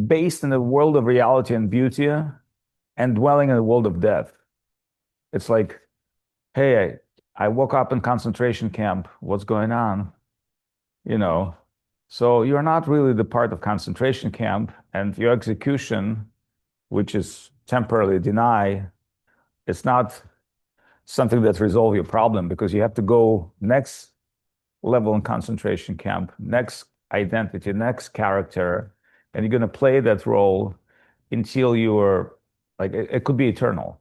based in the world of reality and beauty and dwelling in the world of death. It's like, hey, I woke up in concentration camp. What's going on? You know, so you're not really the part of concentration camp, and your execution, which is temporarily deny, it's not something that resolve your problem because you have to go next level in concentration camp, next identity, next character, and you're going to play that role until you're like it could be eternal.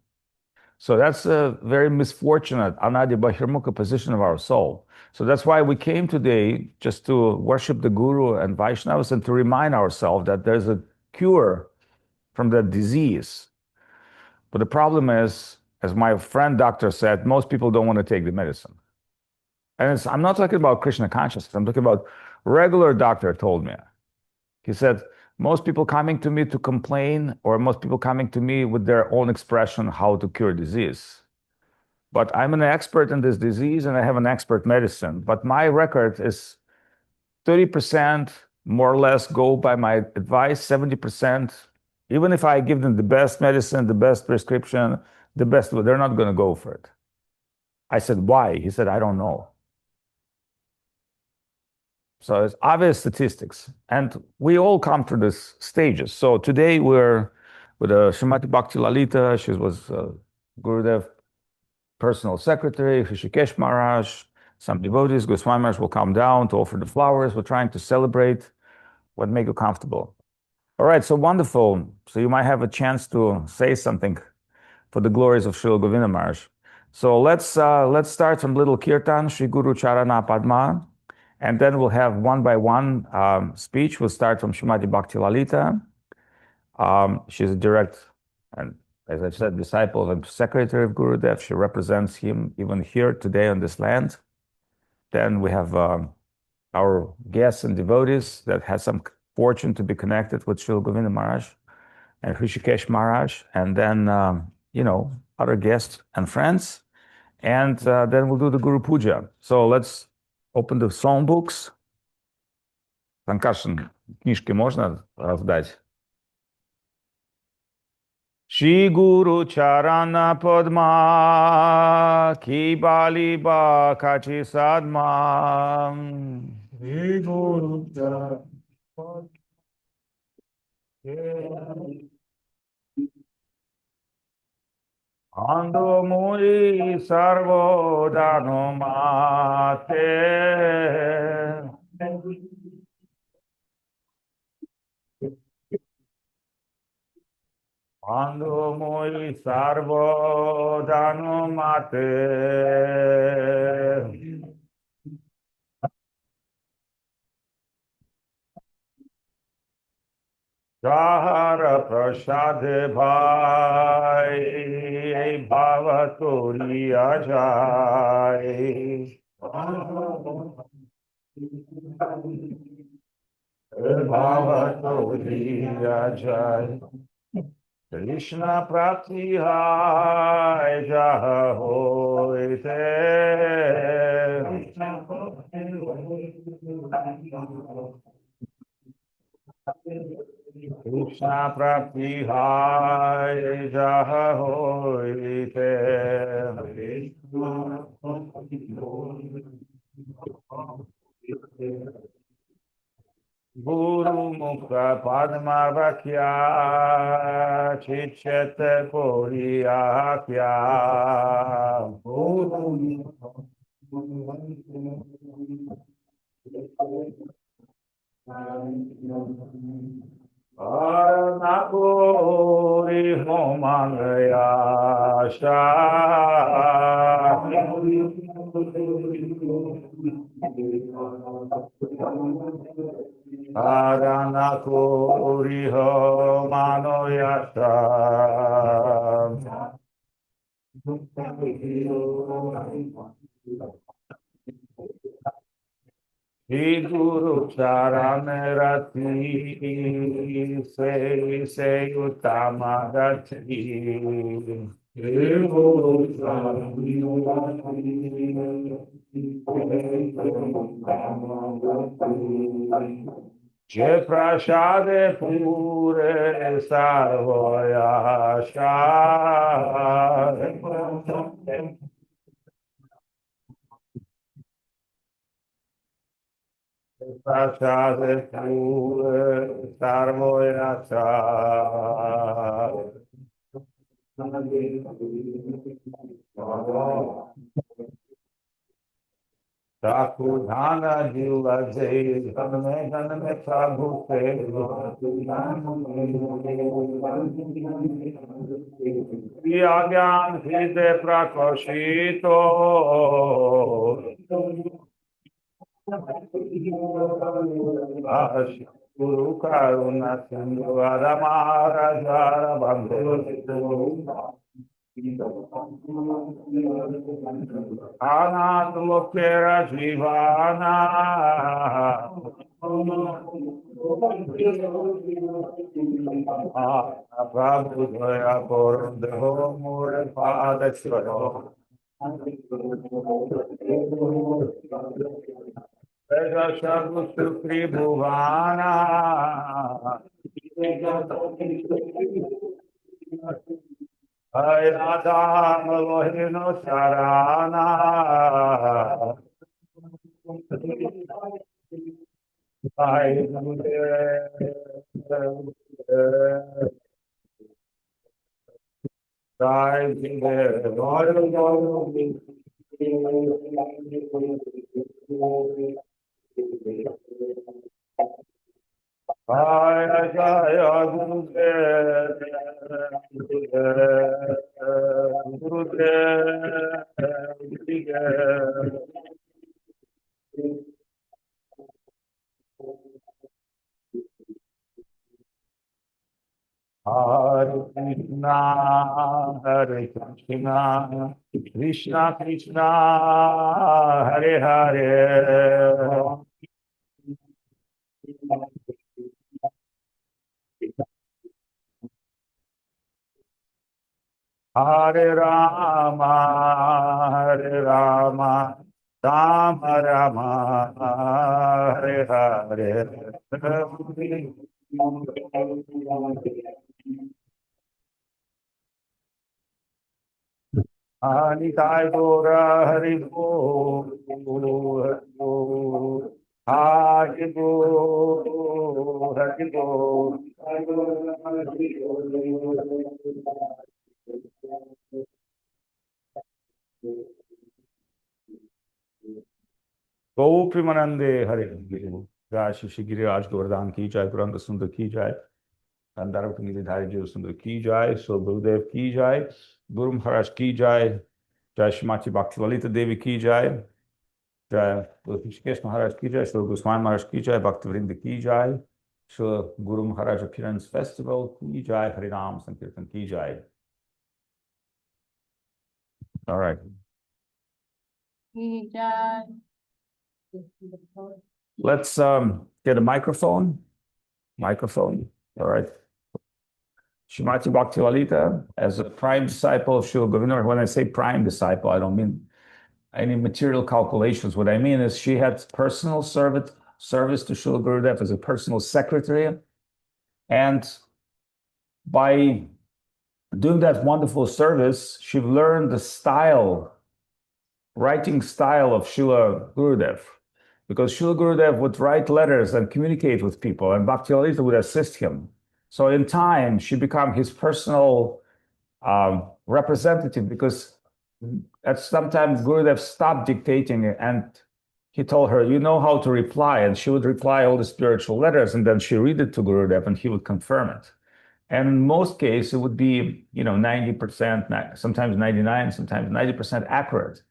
So that's a very misfortunate Anadi Bahirmukha position of our soul. So that's why we came today just to worship the Guru and Vaishnavas and to remind ourselves that there's a cure from that disease. But the problem is, as my friend doctor said, most people don't want to take the medicine. And I'm not talking about Krishna consciousness. I'm talking about regular doctor told me. He said, most people coming to me to complain, or most people coming to me with their own expression how to cure disease. But I'm an expert in this disease and I have an expert medicine. But my record is 30% more or less go by my advice, 70%, even if I give them the best medicine, the best prescription, the best, they're not going to go for it. I said, why? He said, I don't know. So it's obvious statistics. And we all come through these stages. So today we're with Srimati Bhakti Lalita. She was Gurudeva personal secretary, Hrishikesh Maharaj. Some devotees, Goswami Maharaj will come down to offer the flowers. We're trying to celebrate what make you comfortable. All right, so wonderful. So you might have a chance to say something for the glories of Srila Govinda Maharaj. So let's start from little kirtan, Shri Guru Charana Padma. And then we'll have one by one speech. We'll start from Srimati Bhakti Lalita. She's a direct, and as I said, disciple and secretary of Gurudev. She represents him even here today on this land. Then we have our guests and devotees that has some fortune to be connected with Srila Govinda Maharaj and Hrishikesh Maharaj. And then, other guests and friends. And then we'll do the Guru Puja. So let's open the songbooks. Санкашин, книжки можно раздать? Shri Guru Charana Padma Ki Bali Ba Kachi Sadma Shri Guru Charana Ando Muri Sarvo Dano Mate Ando Muri Sarvo Dano Mate Jahara Prashade Bhai Bhavaturi Ajai Bhavaturi Ajai Krishna Prapti Hai Jaha Hoite Krishna Prapti Hai Jaha Hoite Guru Mukha Padma Vakya Chichete Puriya Kya Arnapuri Homangaya Aranakuri Homanoyasha Shri Guru Charana Rati Se Utama Rati Shri Guru Charana Je prashade pure sarvoyasha. Prashade pure sarvoyasha. Sakudhana jiva jai dhanme prabhu se Yagyan hide prakoshito Guru Karuna Sindhu Adamara Bandhu Anat Lokera Jivana Prabhu Daya Porandeho Mure Padashvaro Veda Shabu Sukri Bhuvana Ayadam Lohino Charana Jaya Jaya Gurudeva Hare Krishna, Krishna Krishna, Hare Hare, Hare Rama, Hare Rama, Rama Rama, Hare Hare. Anitai Gora Hari Bo, Hari Bo, Hari Bo. Go Primanande Hare Jai Shri Giriraj Govardhan ki jai, Puranga Sundar ki jai, Gandharva Giridhari Jiva Sundar ki jai, Srila Gurudev ki jai, Guru Maharaj ki jai, Jai Srimati Bhakti Lalita Devi ki jai, Jai Hrishikesh Maharaj ki jai, Srila Goswami Maharaj ki jai, Bhakti Vrinda ki jai, Srila Guru Maharaj Appearance Festival ki jai, Harinam Sankirtan ki jai. All right. Ki jai. Let's get a microphone. Microphone. All right. Srimati Bhakti Lalita, as a prime disciple of Srila Govinda. When I say prime disciple, I don't mean any material calculations. What I mean is she had personal service to Srila Gurudeva as a personal secretary. And by doing that wonderful service, she learned the style, writing style of Srila Gurudev. Because Srila Gurudev would write letters and communicate with people, and Bhakti Lalita would assist him. So in time, she became his personal representative, because at sometimes Gurudev stopped dictating and he told her, you know how to reply. And she would reply all the spiritual letters, and then she read it to Gurudev and he would confirm it. And in most cases, it would be, 90%, sometimes 99, sometimes 90% accurate,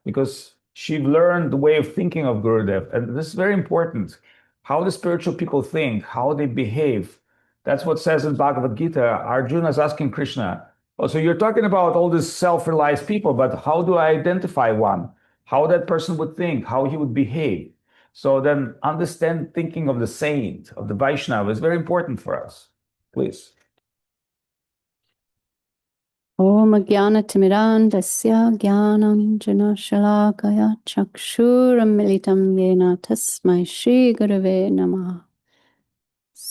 because she learned the way of thinking of Gurudev. And this is very important. How the spiritual people think, how they behave. That's what says in Bhagavad Gita. Arjuna is asking Krishna, oh, so you're talking about all these self-realized people, but how do I identify one? How that person would think, how he would behave. So then understand thinking of the saint, of the Vaishnava is very important for us. Please. Om Jnana-timirandasya Jnananjana-shalakaya Chakshuram Militam Yena Tasmai Shri Gurave Namaha.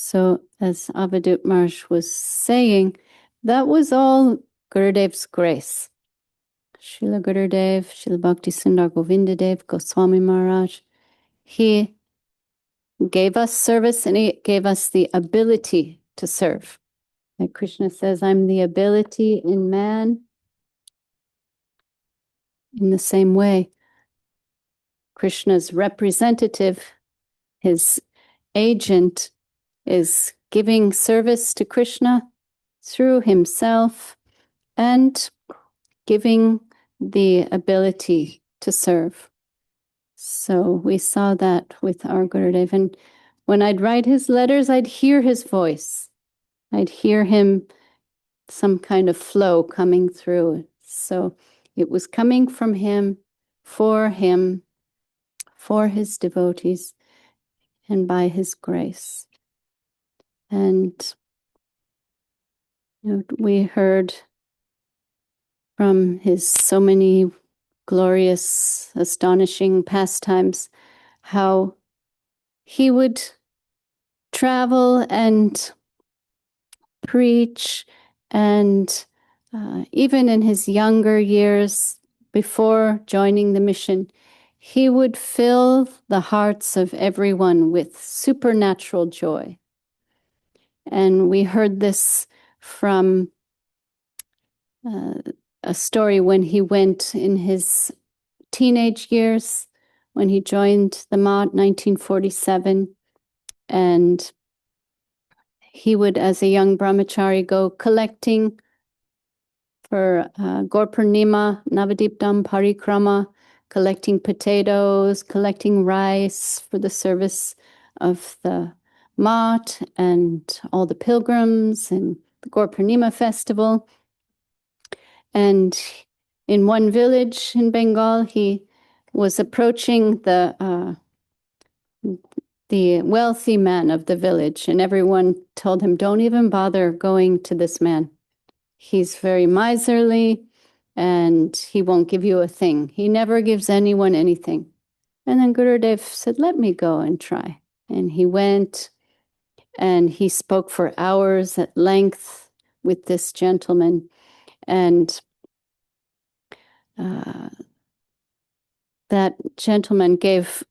So as Avadhut Maharaj was saying, that was all Gurudev's grace. Srila Gurudev, Srila Bhakti Sundar Govinda Dev, Goswami Maharaj, he gave us service and he gave us the ability to serve. Like Krishna says, I'm the ability in man. In the same way, Krishna's representative, his agent, is giving service to Krishna through himself and giving the ability to serve. So we saw that with our Gurudev. And when I'd write his letters, I'd hear his voice. I'd hear him, some kind of flow coming through. So it was coming from him, for his devotees, and by his grace. And we heard from his so many glorious, astonishing pastimes how he would travel and preach, and even in his younger years, before joining the mission, he would fill the hearts of everyone with supernatural joy. And we heard this from a story when he went in his teenage years, when he joined the Math, 1947, and he would, as a young brahmachari, go collecting for Gaur Purnima, Navadiptam Parikrama, collecting potatoes, collecting rice for the service of the Math and all the pilgrims and the Gaur Purnima festival. And in one village in Bengal, he was approaching the wealthy man of the village, and everyone told him, don't even bother going to this man. He's very miserly, and he won't give you a thing. He never gives anyone anything. And then Gurudev said, let me go and try. And he went, and he spoke for hours at length with this gentleman. And that gentleman gave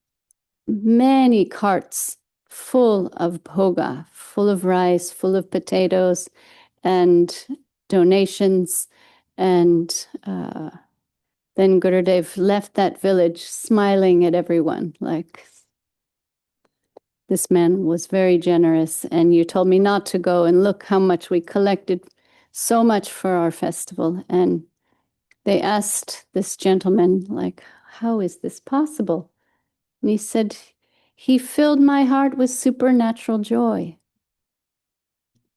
many carts full of bhoga, full of rice, full of potatoes, and donations. And then Gurudev left that village smiling at everyone, like, this man was very generous, and you told me not to go, and look how much we collected, so much for our festival. And they asked this gentleman, like, how is this possible? And he said, he filled my heart with supernatural joy.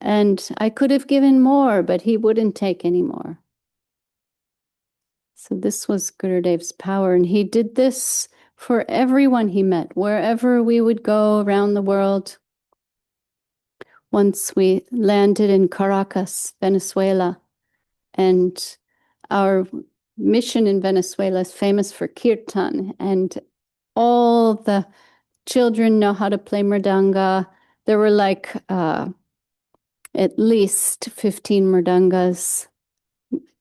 And I could have given more, but he wouldn't take any more. So this was Gurudev's power, and he did this for everyone he met, wherever we would go around the world. Once we landed in Caracas, Venezuela, and our mission in Venezuela is famous for kirtan, and all the children know how to play mridanga. There were like at least 15 mridangas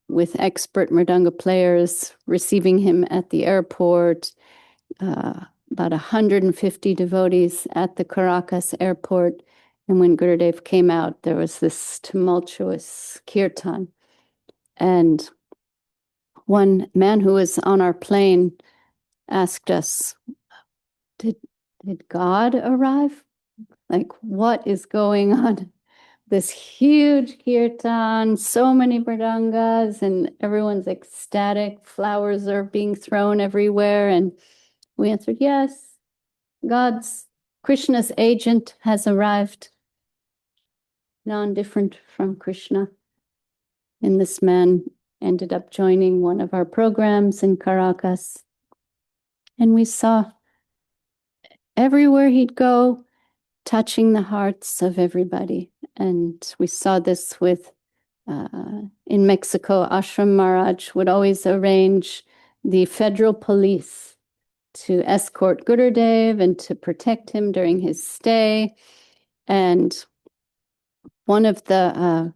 with expert mridanga players receiving him at the airport, about 150 devotees at the Caracas airport. And when Gurudev came out, there was this tumultuous kirtan. And one man who was on our plane asked us, did God arrive? Like, what is going on? This huge kirtan, so many mridangas, and everyone's ecstatic. Flowers are being thrown everywhere. And we answered, yes, Krishna's agent has arrived, non-different from Krishna. And this man ended up joining one of our programs in Caracas. And we saw everywhere he'd go, touching the hearts of everybody. And we saw this with, in Mexico, Ashram Maharaj would always arrange the federal police to escort Gurudev and to protect him during his stay. And one of the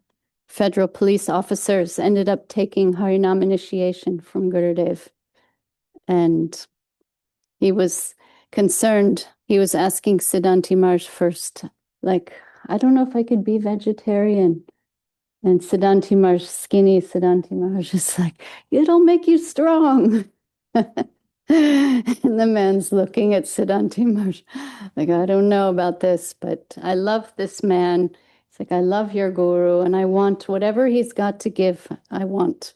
federal police officers ended up taking Harinam initiation from Gurudev. And he was concerned. He was asking Siddhanti Maharaj first, like, I don't know if I could be vegetarian. And Siddhanti Maharaj, skinny Siddhanti Maharaj is like, it'll make you strong. And the man's looking at Siddhanti Maharaj, like, I don't know about this, but I love this man. It's like, I love your guru, and I want whatever he's got to give. I want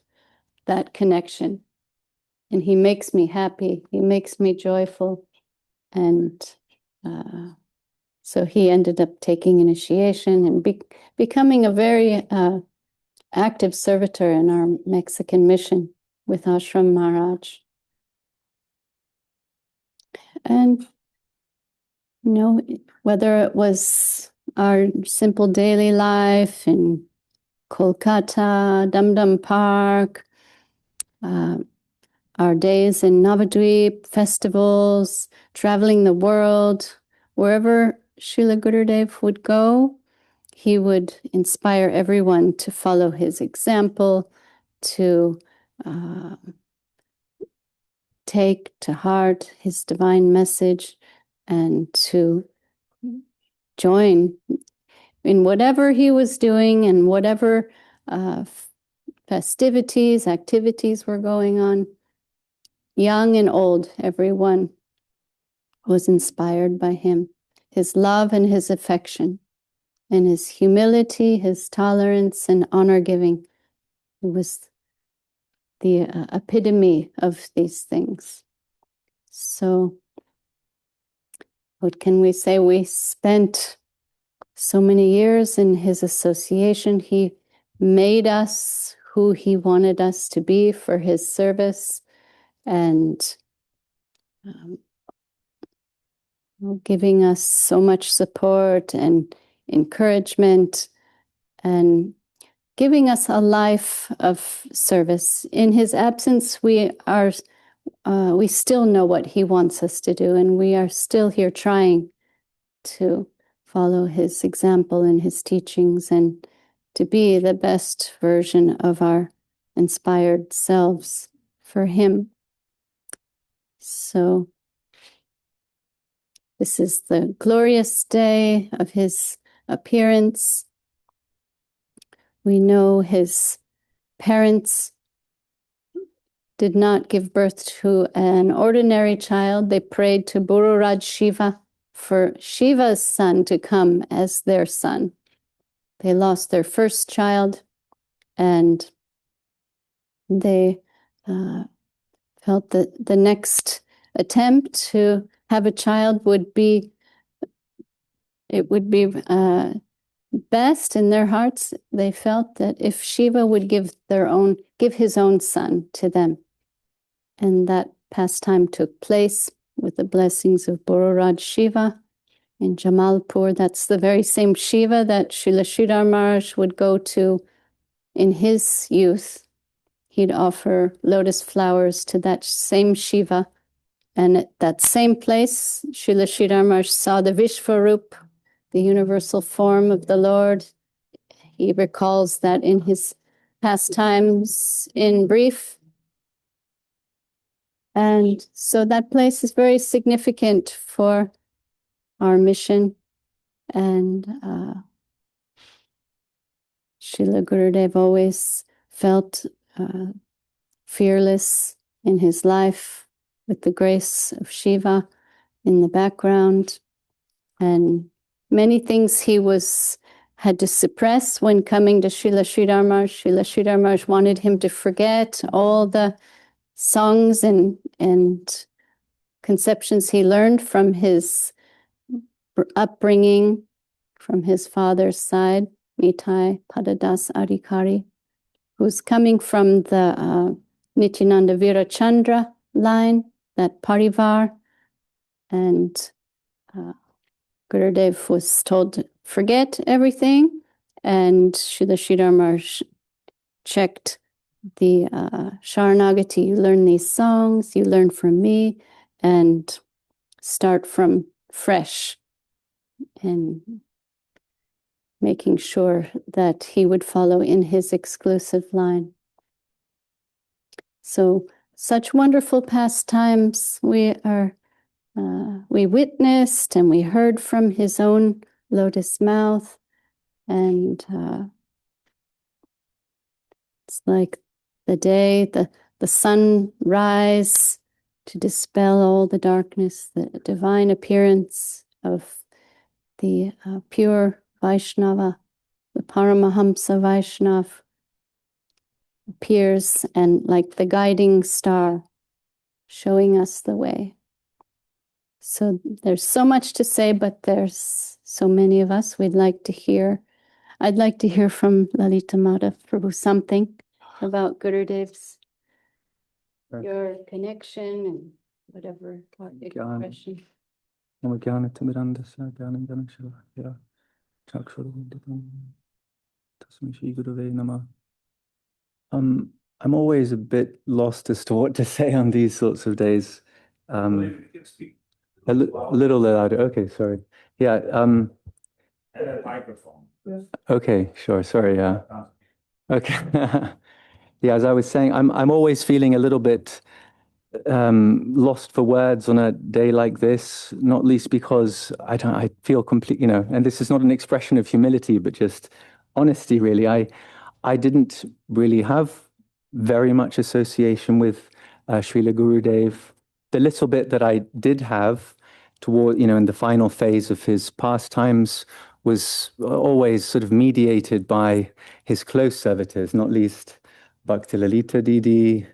that connection. And he makes me happy. He makes me joyful. And so he ended up taking initiation and becoming a very active servitor in our Mexican mission with Ashram Maharaj. And, whether it was our simple daily life in Kolkata, Dum Dum Park, our days in Navadvip, festivals, traveling the world, wherever Srila Gurudev would go, he would inspire everyone to follow his example, to take to heart his divine message, and to join in whatever he was doing and whatever festivities, activities were going on. Young and old, everyone was inspired by him, his love and his affection, and his humility, his tolerance and honor giving. It was the epitome of these things. So what can we say? We spent so many years in his association. He made us who he wanted us to be for his service, and giving us so much support and encouragement, and giving us a life of service. In his absence, we still know what he wants us to do, and we are still here trying to follow his example and his teachings, and to be the best version of our inspired selves for him. So this is the glorious day of his appearance. We know his parents did not give birth to an ordinary child. They prayed to Bururaj Shiva for Shiva's son to come as their son. They lost their first child, and they felt that the next attempt to have a child would be best in their hearts. They felt that if Shiva would give his own son to them. And that pastime took place with the blessings of Bururaj Shiva in Jamalpur. That's the very same Shiva that Srila Sridhar Maharaj would go to in his youth. He'd offer lotus flowers to that same Shiva. And at that same place, Srila Sridhar Maharaj saw the Vishvarup, the universal form of the Lord. He recalls that in his pastimes in brief. And so that place is very significant for our mission. And Srila Gurudev always felt fearless in his life, with the grace of Shiva in the background. And many things he had to suppress when coming to Srila Sridhar Maharaj. Srila Sridhar Maharaj wanted him to forget all the songs and conceptions he learned from his upbringing, from his father's side, Nitai Padadas Adhikari, who's coming from the Nityananda Virachandra line, that parivar. And Gurudev was told to forget everything, and Srila Sridhar Maharaj checked the Sharanagati. You learn these songs, you learn from me, and start from fresh. And making sure that he would follow in his exclusive line. So such wonderful pastimes we witnessed and we heard from his own lotus mouth, and it's like the day the sun rise to dispel all the darkness, the divine appearance of the pure Vaishnava, the Paramahamsa Vaishnav appears, and like the guiding star showing us the way. So there's so much to say, but there's so many of us we'd like to hear. I'd like to hear from Lalita Madhava Prabhu something about Gurudev's, your connection and whatever expression. I'm always a bit lost as to what to say on these sorts of days. A little louder. Okay, sorry. Yeah. Microphone. Okay, sure. Sorry. Yeah. Okay. Yeah, as I was saying, I'm always feeling a little bit lost for words on a day like this, not least because I feel complete, and this is not an expression of humility, but just honesty, really. I didn't really have very much association with Srila Gurudev. The little bit that I did have toward, in the final phase of his pastimes was always sort of mediated by his close servitors, not least Bhakti Lalita Didi,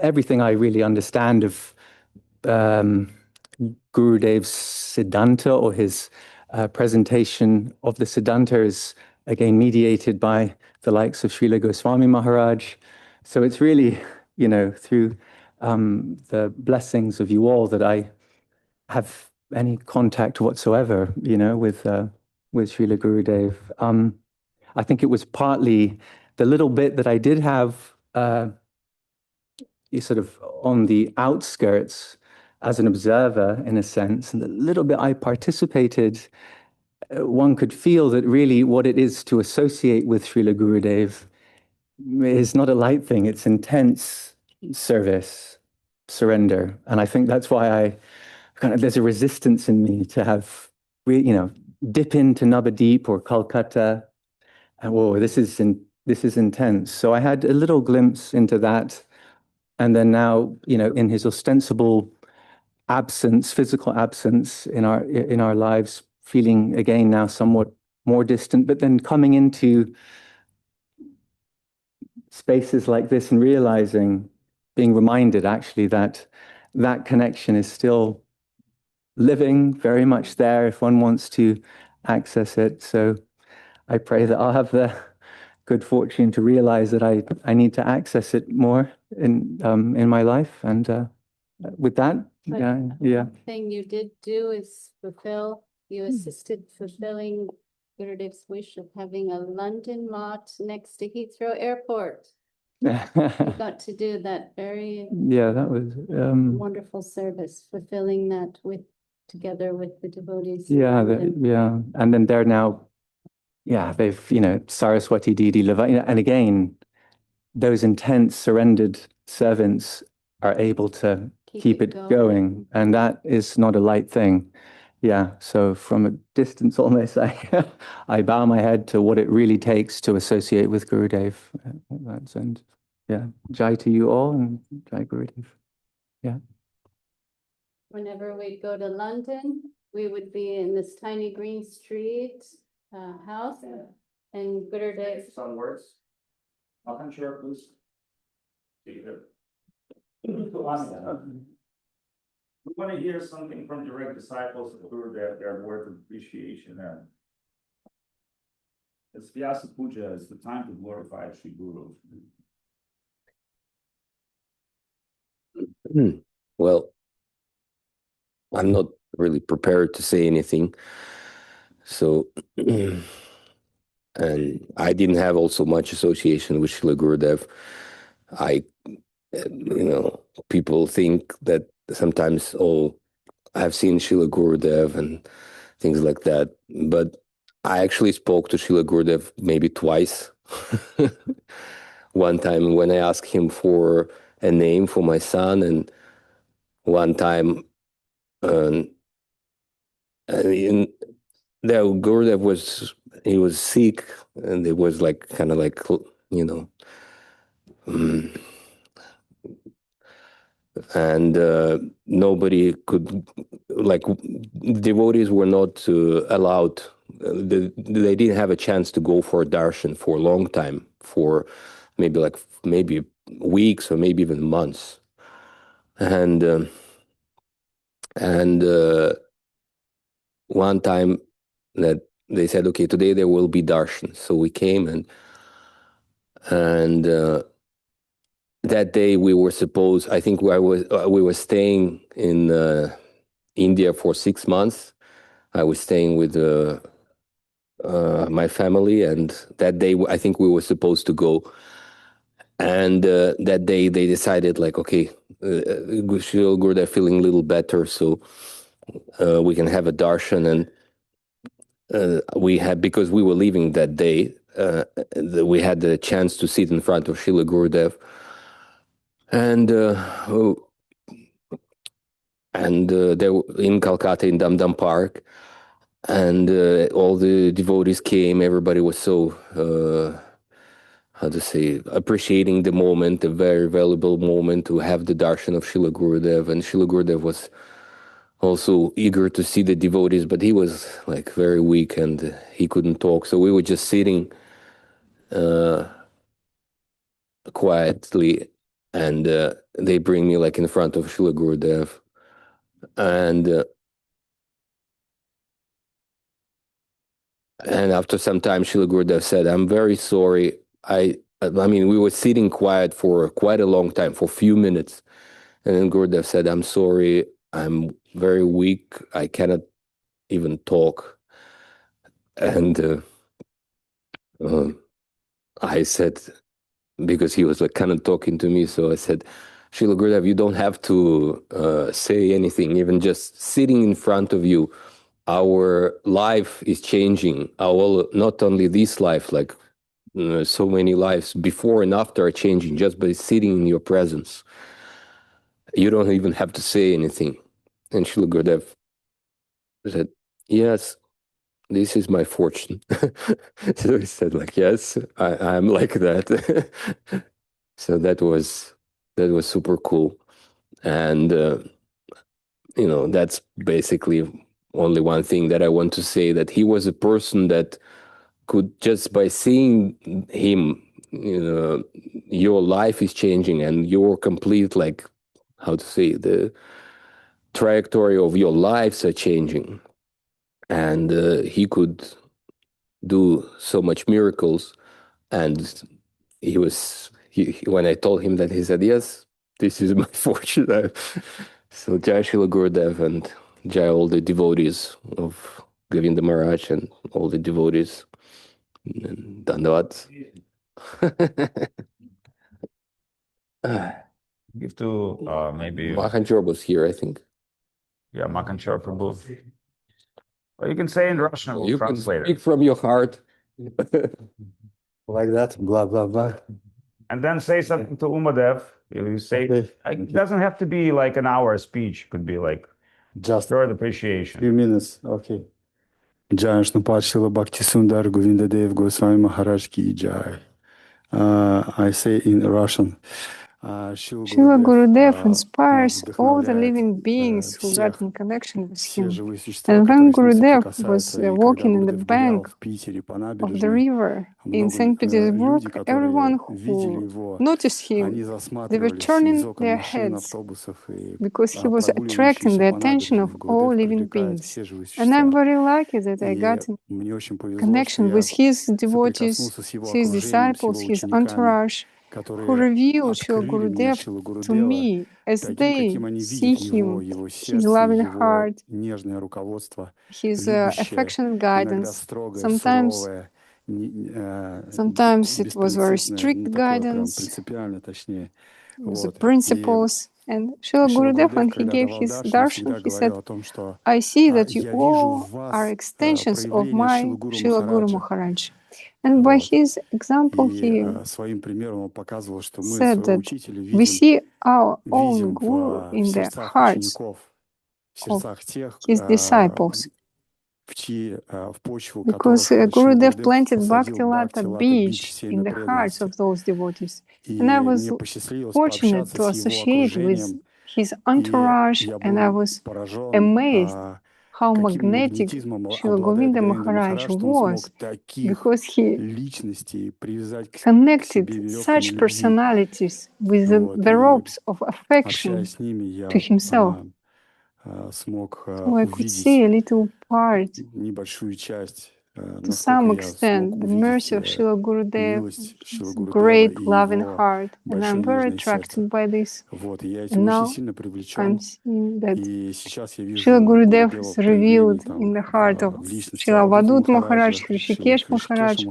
everything I really understand of Gurudev's Siddhanta, or his presentation of the Siddhanta, is again mediated by the likes of Srila Goswami Maharaj. So it's really, through the blessings of you all that I have any contact whatsoever, with Srila Gurudev. I think it was partly the little bit that I did have sort of on the outskirts as an observer, in a sense, and the little bit I participated, one could feel that really what it is to associate with Srila Gurudev is not a light thing. It's intense service, surrender. And I think that's why there's a resistance in me to have, dip into Navadip or Calcutta. And whoa, this is intense. So I had a little glimpse into that. And then now, in his ostensible absence, physical absence in our lives, feeling again now somewhat more distant, but then coming into spaces like this and realizing, being reminded actually that that connection is still living, very much there if one wants to access it. So I pray that I'll have the good fortune to realize that I need to access it more in my life. And with that, The thing you did do is you assisted fulfilling Gurudev's wish of having a London lot next to Heathrow Airport. You got to do that very that was wonderful service, fulfilling that together with the devotees. And then they're now, they've, Saraswati Didi, and again, those intense surrendered servants are able to keep it going. And that is not a light thing. Yeah, so from a distance almost, I bow my head to what it really takes to associate with Gurudev. And Jai to you all, and Jai Gurudev. Yeah. Whenever we'd go to London, we would be in this tiny green street house, and Gurudev. Some words. Makkhonchor, please. We want to hear something from direct disciples of Gurudev, their words of appreciation. It's Vyasa-puja, it's the time to glorify Sri Guru. Well, I'm not really prepared to say anything. So, and I didn't have also much association with Srila Gurudev. People think that sometimes, I've seen Srila Gurudev and things like that. But I actually spoke to Srila Gurudev maybe twice. One time when I asked him for a name for my son, and one time the Gurudev was sick, and it was like kind of like, you know, and nobody could, like, devotees were not allowed. They didn't have a chance to go for a darshan for a long time, for maybe weeks or maybe even months. And one time that they said, okay, today there will be darshan. So we came, and that day we were supposed, I think we were staying in India for 6 months. I was staying with my family, and that day I think we were supposed to go. And that day they decided, like, okay, Srila Gurudev feeling a little better, so we can have a darshan. And we had, because we were leaving that day, we had the chance to sit in front of Srila Gurudev. And they were in Calcutta, in Dam Park, and all the devotees came. Everybody was so appreciating the moment, a very valuable moment to have the darshan of Srila Gurudev. And Srila Gurudev was also eager to see the devotees, but he was like very weak and he couldn't talk. So we were just sitting quietly, and they bring me like in front of Srila Gurudev. And after some time, Srila Gurudev said, "I'm very sorry. I mean, we were sitting quiet for quite a long time, for a few minutes." And then Gurudev said, "I'm sorry. I'm very weak. I cannot even talk." And I said, because he was like kind of talking to me, so I said, "Srila Gurudev, you don't have to say anything. Even just sitting in front of you, our life is changing. Not only this life, like so many lives before and after are changing just by sitting in your presence. You don't even have to say anything." And Srila Gurudev said, "Yes, this is my fortune." So he said, like, "Yes, I'm like that." So that was super cool. And that's basically only one thing that I want to say, that he was a person that could, just by seeing him, your life is changing and your complete, like, how to say, the trajectory of your lives are changing. And he could do so much miracles. And when I told him that, he said, "Yes, this is my fortune." So Jai Srila Gurudev, and Jai all the devotees of Govinda Maharaj and all the devotees. And Dandavad. Give to maybe Makkhonchor was here, I think. Yeah, Makkhonchor Prabhu. Or you can say in Russian, we'll You can translate it. speak from your heart. Like that, blah, blah, blah. And then say something to Umadev. You say, Okay. it doesn't have to be like an hour speech. It could be like Just short appreciation. few minutes, okay. Jai Shnupad Srila Bhakti Sundar Govinda Dev Goswami Maharaj Ki Jai. I say in Russian. Srila Gurudev inspires all the living beings who got in connection with him. And when Gurudev was walking in the bank of the river in St. Petersburg, everyone who noticed him, they were turning their heads because he was attracting the attention of all living beings. And I'm very lucky that I got in connection with his devotees, his disciples, his entourage, who revealed Srila Gurudev to me as they see him, his loving heart, his affectionate guidance. Sometimes it was very strict guidance, the principles, And Srila Gurudev, when he gave his darshan, he said, I see that you all are extensions of my Srila Guru Maharaj. And by his example, he said that we see our own Guru in the hearts of his disciples. Because Gurudev planted Bhakti Lata beach in the hearts of those devotees. And I was fortunate to associate with his entourage, and I was amazed how magnetic Srila Govinda Maharaj was, because he connected such personalities with the ropes of affection to himself. So I could see a little part, to some extent, the mercy of Srila Gurudev, his great loving heart, and I'm very attracted by this. And now I'm seeing that Srila Gurudev is revealed in the heart of Srila Avadhut Maharaj, Hrishikesh Maharaj,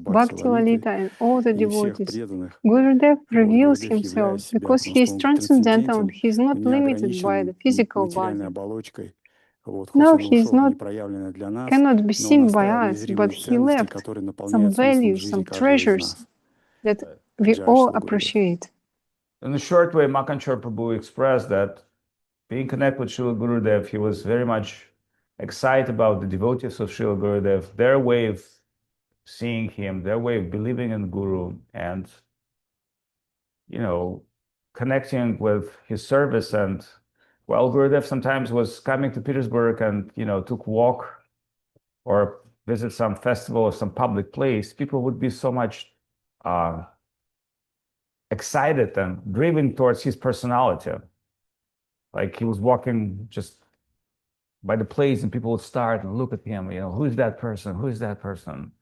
Bhakti Lalita, and all the devotees. Gurudev reveals himself because he is transcendental and he is not limited by the physical body. No, he is not, cannot be seen by us, but he left some values, some treasures that we all appreciate. In a short way, Makkhonchor Prabhu expressed that being connected with Srila Gurudev, he was very much excited about the devotees of Srila Gurudev, their way of seeing him, their way of believing in Guru, and, you know, connecting with his service. And well, Gurudev sometimes was coming to Petersburg and, you know, took walk or visit some festival or some public place, people would be so much excited and driven towards his personality. Like he was walking just by the place and people would start and look at him, you know, who is that person? Who is that person?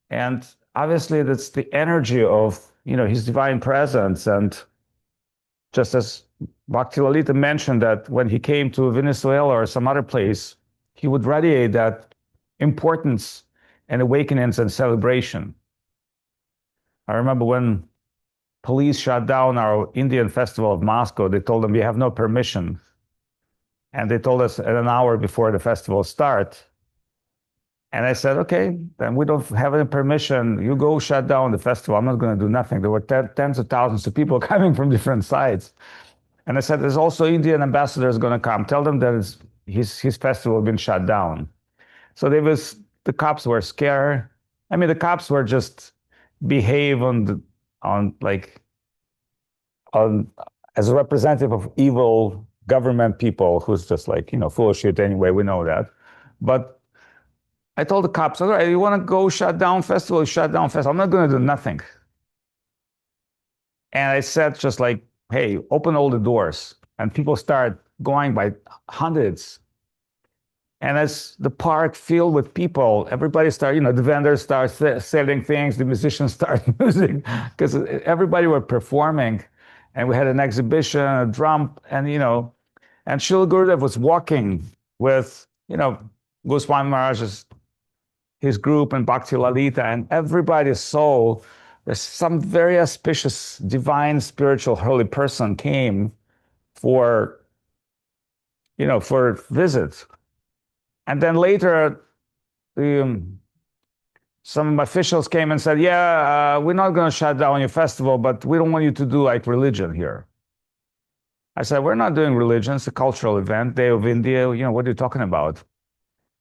And obviously that's the energy of, you know, his divine presence. And just as Bhakti Lalita mentioned that when he came to Venezuela or some other place, he would radiate that importance and awakenings and celebration. I remember when police shut down our Indian festival of Moscow, they told them we have no permission. And they told us an hour before the festival start. And I said, okay, then we don't have any permission. You go shut down the festival. I'm not going to do nothing. There were tens of thousands of people coming from different sides. And I said, there's also Indian ambassadors going to come. Tell them that his festival has been shut down. So the cops were scared. I mean, the cops were just behave as a representative of evil government people who's just like, you know, full of shit anyway. We know that. But I told the cops, all right, you want to go shut down festival, shut down festival. I'm not going to do nothing. And I said just like, hey, open all the doors. And people start going by hundreds. And as the park filled with people, everybody started, you know, the vendors start selling things, the musicians start music, because everybody were performing. And we had an exhibition, a drum, and, you know, and Srila Gurudev was walking with, you know, Goswami Maharaj's, his group and Bhakti Lalita, and everybody saw there's some very auspicious, divine, spiritual, holy person came for, you know, for visits. And then later, some officials came and said, yeah, we're not going to shut down your festival, but we don't want you to do like religion here. I said, we're not doing religion. It's a cultural event, Day of India. You know, what are you talking about?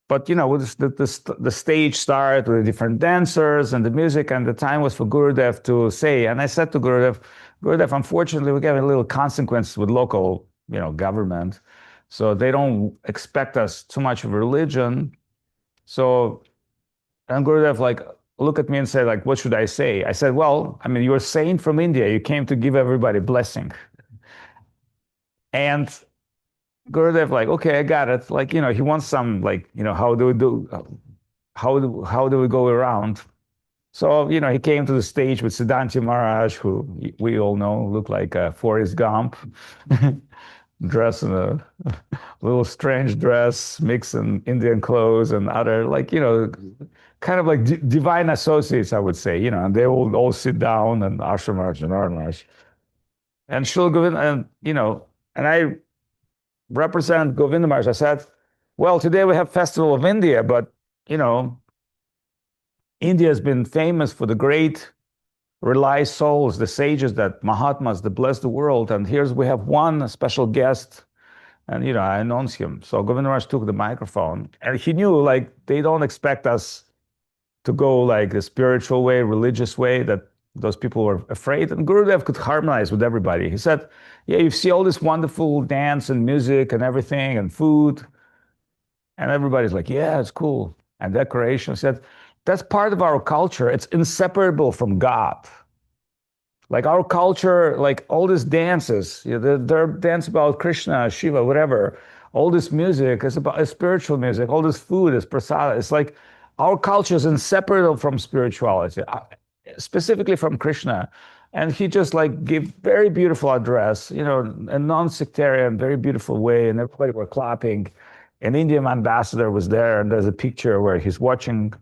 But, you know, the stage started with different dancers and the music, and the time was for Gurudev to say. And I said to Gurudev, unfortunately, we get a little consequence with local, you know, government. So they don't expect us too much of religion. So, and Gurudev like look at me and say like, what should I say? I said, well, I mean, you're a saint from India. You came to give everybody blessing. And Gurudev like, okay, I got it. Like, you know, he wants some like, you know, how do we go around? So, you know, he came to the stage with Siddhanta Maharaj, who we all know looked like Forrest Gump. Dressed in a little strange dress, mixing Indian clothes and other, like, you know, kind of like divine associates, I would say, you know, and they will all sit down and Asha Maharaj and Arnaj. And Srila Govinda, and, you know, And I represent Govinda Maharaj. I said, well, today we have Festival of India, but, you know, India has been famous for the great realized souls, the sages, that Mahatmas that bless the world. And here's we have one special guest, and you know, I announce him. So Govinda Maharaj took the microphone, and he knew like they don't expect us to go like the spiritual way, religious way, that those people were afraid. And Gurudev could harmonize with everybody. He said, yeah, you see all this wonderful dance and music and everything and food. And everybody's like, yeah, it's cool. And decoration. He said, that's part of our culture. It's inseparable from God. Like our culture, like all these dances, you know, they're dance about Krishna, Shiva, whatever. All this music is about spiritual music. All this food is prasada. It's like our culture is inseparable from spirituality, specifically from Krishna. And he just like gave very beautiful address, you know, a non-sectarian, very beautiful way, and everybody were clapping. An Indian ambassador was there, and there's a picture where he's watching,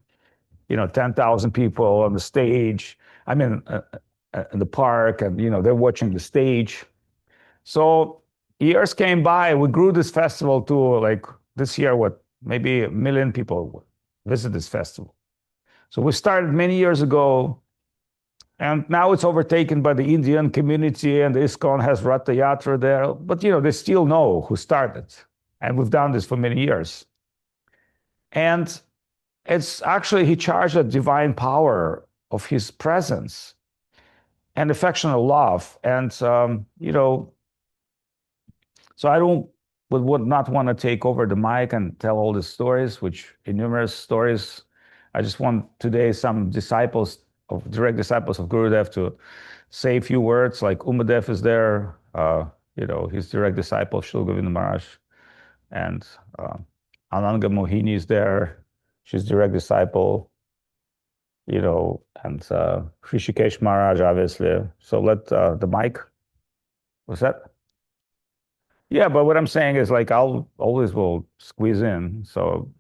you know, 10,000 people on the stage. I mean, in the park, and you know, they're watching the stage. So years came by. We grew this festival to like this year, what, maybe 1 million people visit this festival. So we started many years ago, and now it's overtaken by the Indian community, and the ISKCON has Ratha Yatra there. But you know, they still know who started, and we've done this for many years. And it's actually, he charged a divine power of his presence and affectional love. And, you know, so I would not want to take over the mic and tell all the stories, which numerous stories. I just want today some disciples of direct disciples of Gurudev to say a few words. Like Umadeva is there, you know, he's direct disciple of Srila Govinda Maharaj, and Ananga Mohini is there. She's direct disciple, you know, and Hrishikesh Maharaj, obviously. So let the mic, what's that? Yeah, but what I'm saying is like, I'll always will squeeze in. So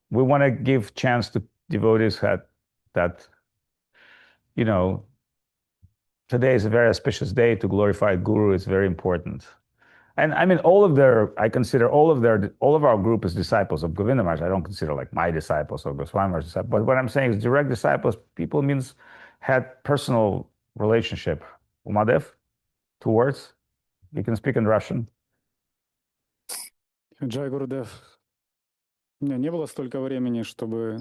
we want to give chance to devotees that, you know, today is a very auspicious day to glorify Guru. It's very important. And I mean, I consider all of our group as disciples of Govinda Maharaj. I don't consider like my disciples or Goswami Maharaj's disciples. But what I'm saying is direct disciples, people means had personal relationship. Umadev, 2 words. You can speak in Russian. Джай Гурудев. У меня не было столько времени, чтобы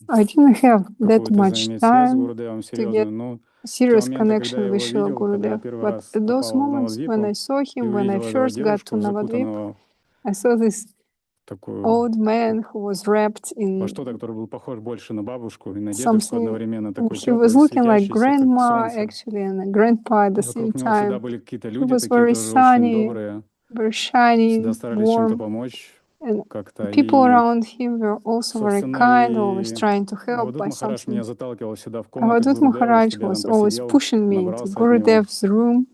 I didn't have that какую-то much заиметь связь с time Гурудевом to get серьезную, но serious моменты, когда connection я with его Srila видел, когда я Gurudev. первый But раз at those попал в moments when I Навадвипу saw и him, when I увидел этого first got to девушку, Navadvip, закутанного I saw this в такую old man who was wrapped во in что-то, который был похож больше на бабушку и на дедушку something. одновременно, And такой he was теплый, looking like светящийся, как grandma солнце. actually and a grandpa at the same Вокруг него всегда time. были какие-то He люди was такие very тоже очень sunny, добрые, very shiny, всегда старались чем-то warm, помочь and как-то. people И, around him were also very собственно, kind, always и trying to help Авадут by Махарадж меня something. заталкивал всегда в комнату к Avadhut Гурудеву, Maharaj чтобы я was там always посидел, pushing me into набрался от него Gurudev's room.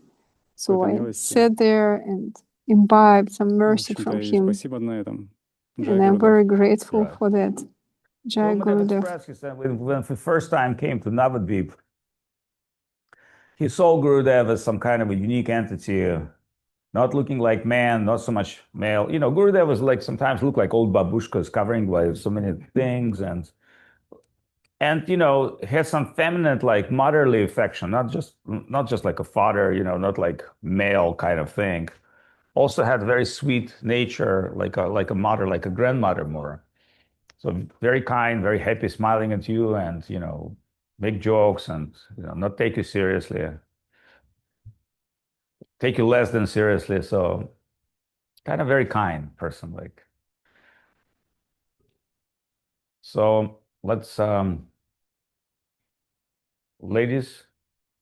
So какой-то I милости. sat there and imbibed some В mercy from общем-то, и him. спасибо на этом. Джай And I'm Гурудев. very grateful Right. for that. Jai Umadev Gurudev. expressed, he said, when the first time came to Navadvip, he saw Gurudev as some kind of a unique entity, not looking like man, not so much male. You know, Gurudev was like, sometimes look like old babushkas covering by so many things, and you know, had some feminine, like motherly affection, not just like a father, you know, not like male kind of thing. Also had very sweet nature, like a mother, like a grandmother more. So very kind, very happy, smiling at you, and you know, make jokes, and you know, not take you seriously, take you less than seriously. So kind of very kind person, like. So let's, ladies,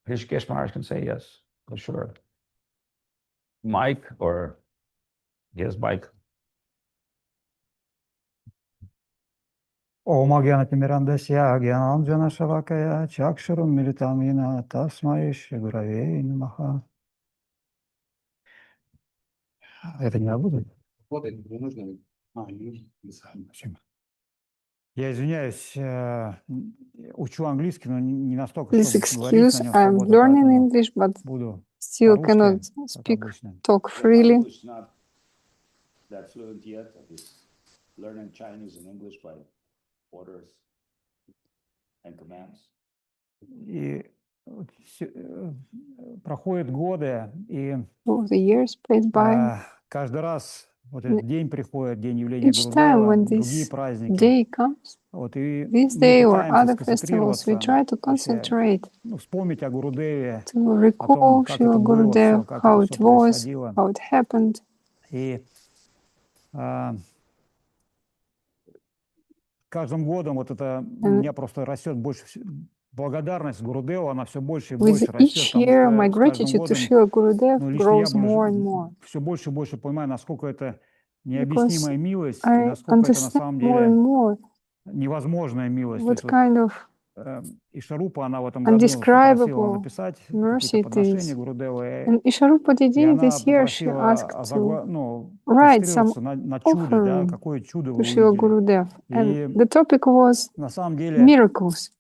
Hrishikesh Maharaj can say yes, for sure. Mike, or yes, Mike. Om Gyanatimmirandasya Gyananjana Shavakaya Chakshurum Militamina Tasmai Shri Gurave Namaha. Это не я буду? Не нужно. Не нужно. Спасибо. Я извиняюсь, учу английский, но не настолько, Please чтобы говорить excuse, на нем I'm свободно, learning поэтому English, but буду still по-русски, cannot как speak, обычно. talk freely. Is not that fluent yet. He's learning Chinese and English by orders and commands. И проходят годы, и All the years passed by. каждый раз вот этот день приходит, день явления Each time Гурудева, when другие this праздники. day comes, Вот, и this мы day or пытаемся other festivals, we сконцентрироваться, try to вообще, concentrate, ну, вспомнить о Гурудеве, to о recall том, как это Srila было Gurudev, все, как how это it все was, происходило. how it happened. И каждым годом вот это у меня просто растет больше благодарность Гурудеву, она все больше и With больше растет, each потому year, my что с каждым gratitude to годом, Srila Gurudev ну, лично я grows more and more. все больше и больше понимаю, насколько это Because необъяснимая милость, и I насколько это на understand самом more деле and more невозможная милость. То what есть вот, kind of Ишарупа, она в этом году попросила undescribable написать mercy какие-то it подношения is. Гурудеву, And Isharupa и Didi она this year she попросила asked to ну, write some концентрироваться на чуде, да, offering какое чудо to вы Srila увидели. Gurudev. And И the topic was на самом деле miracles.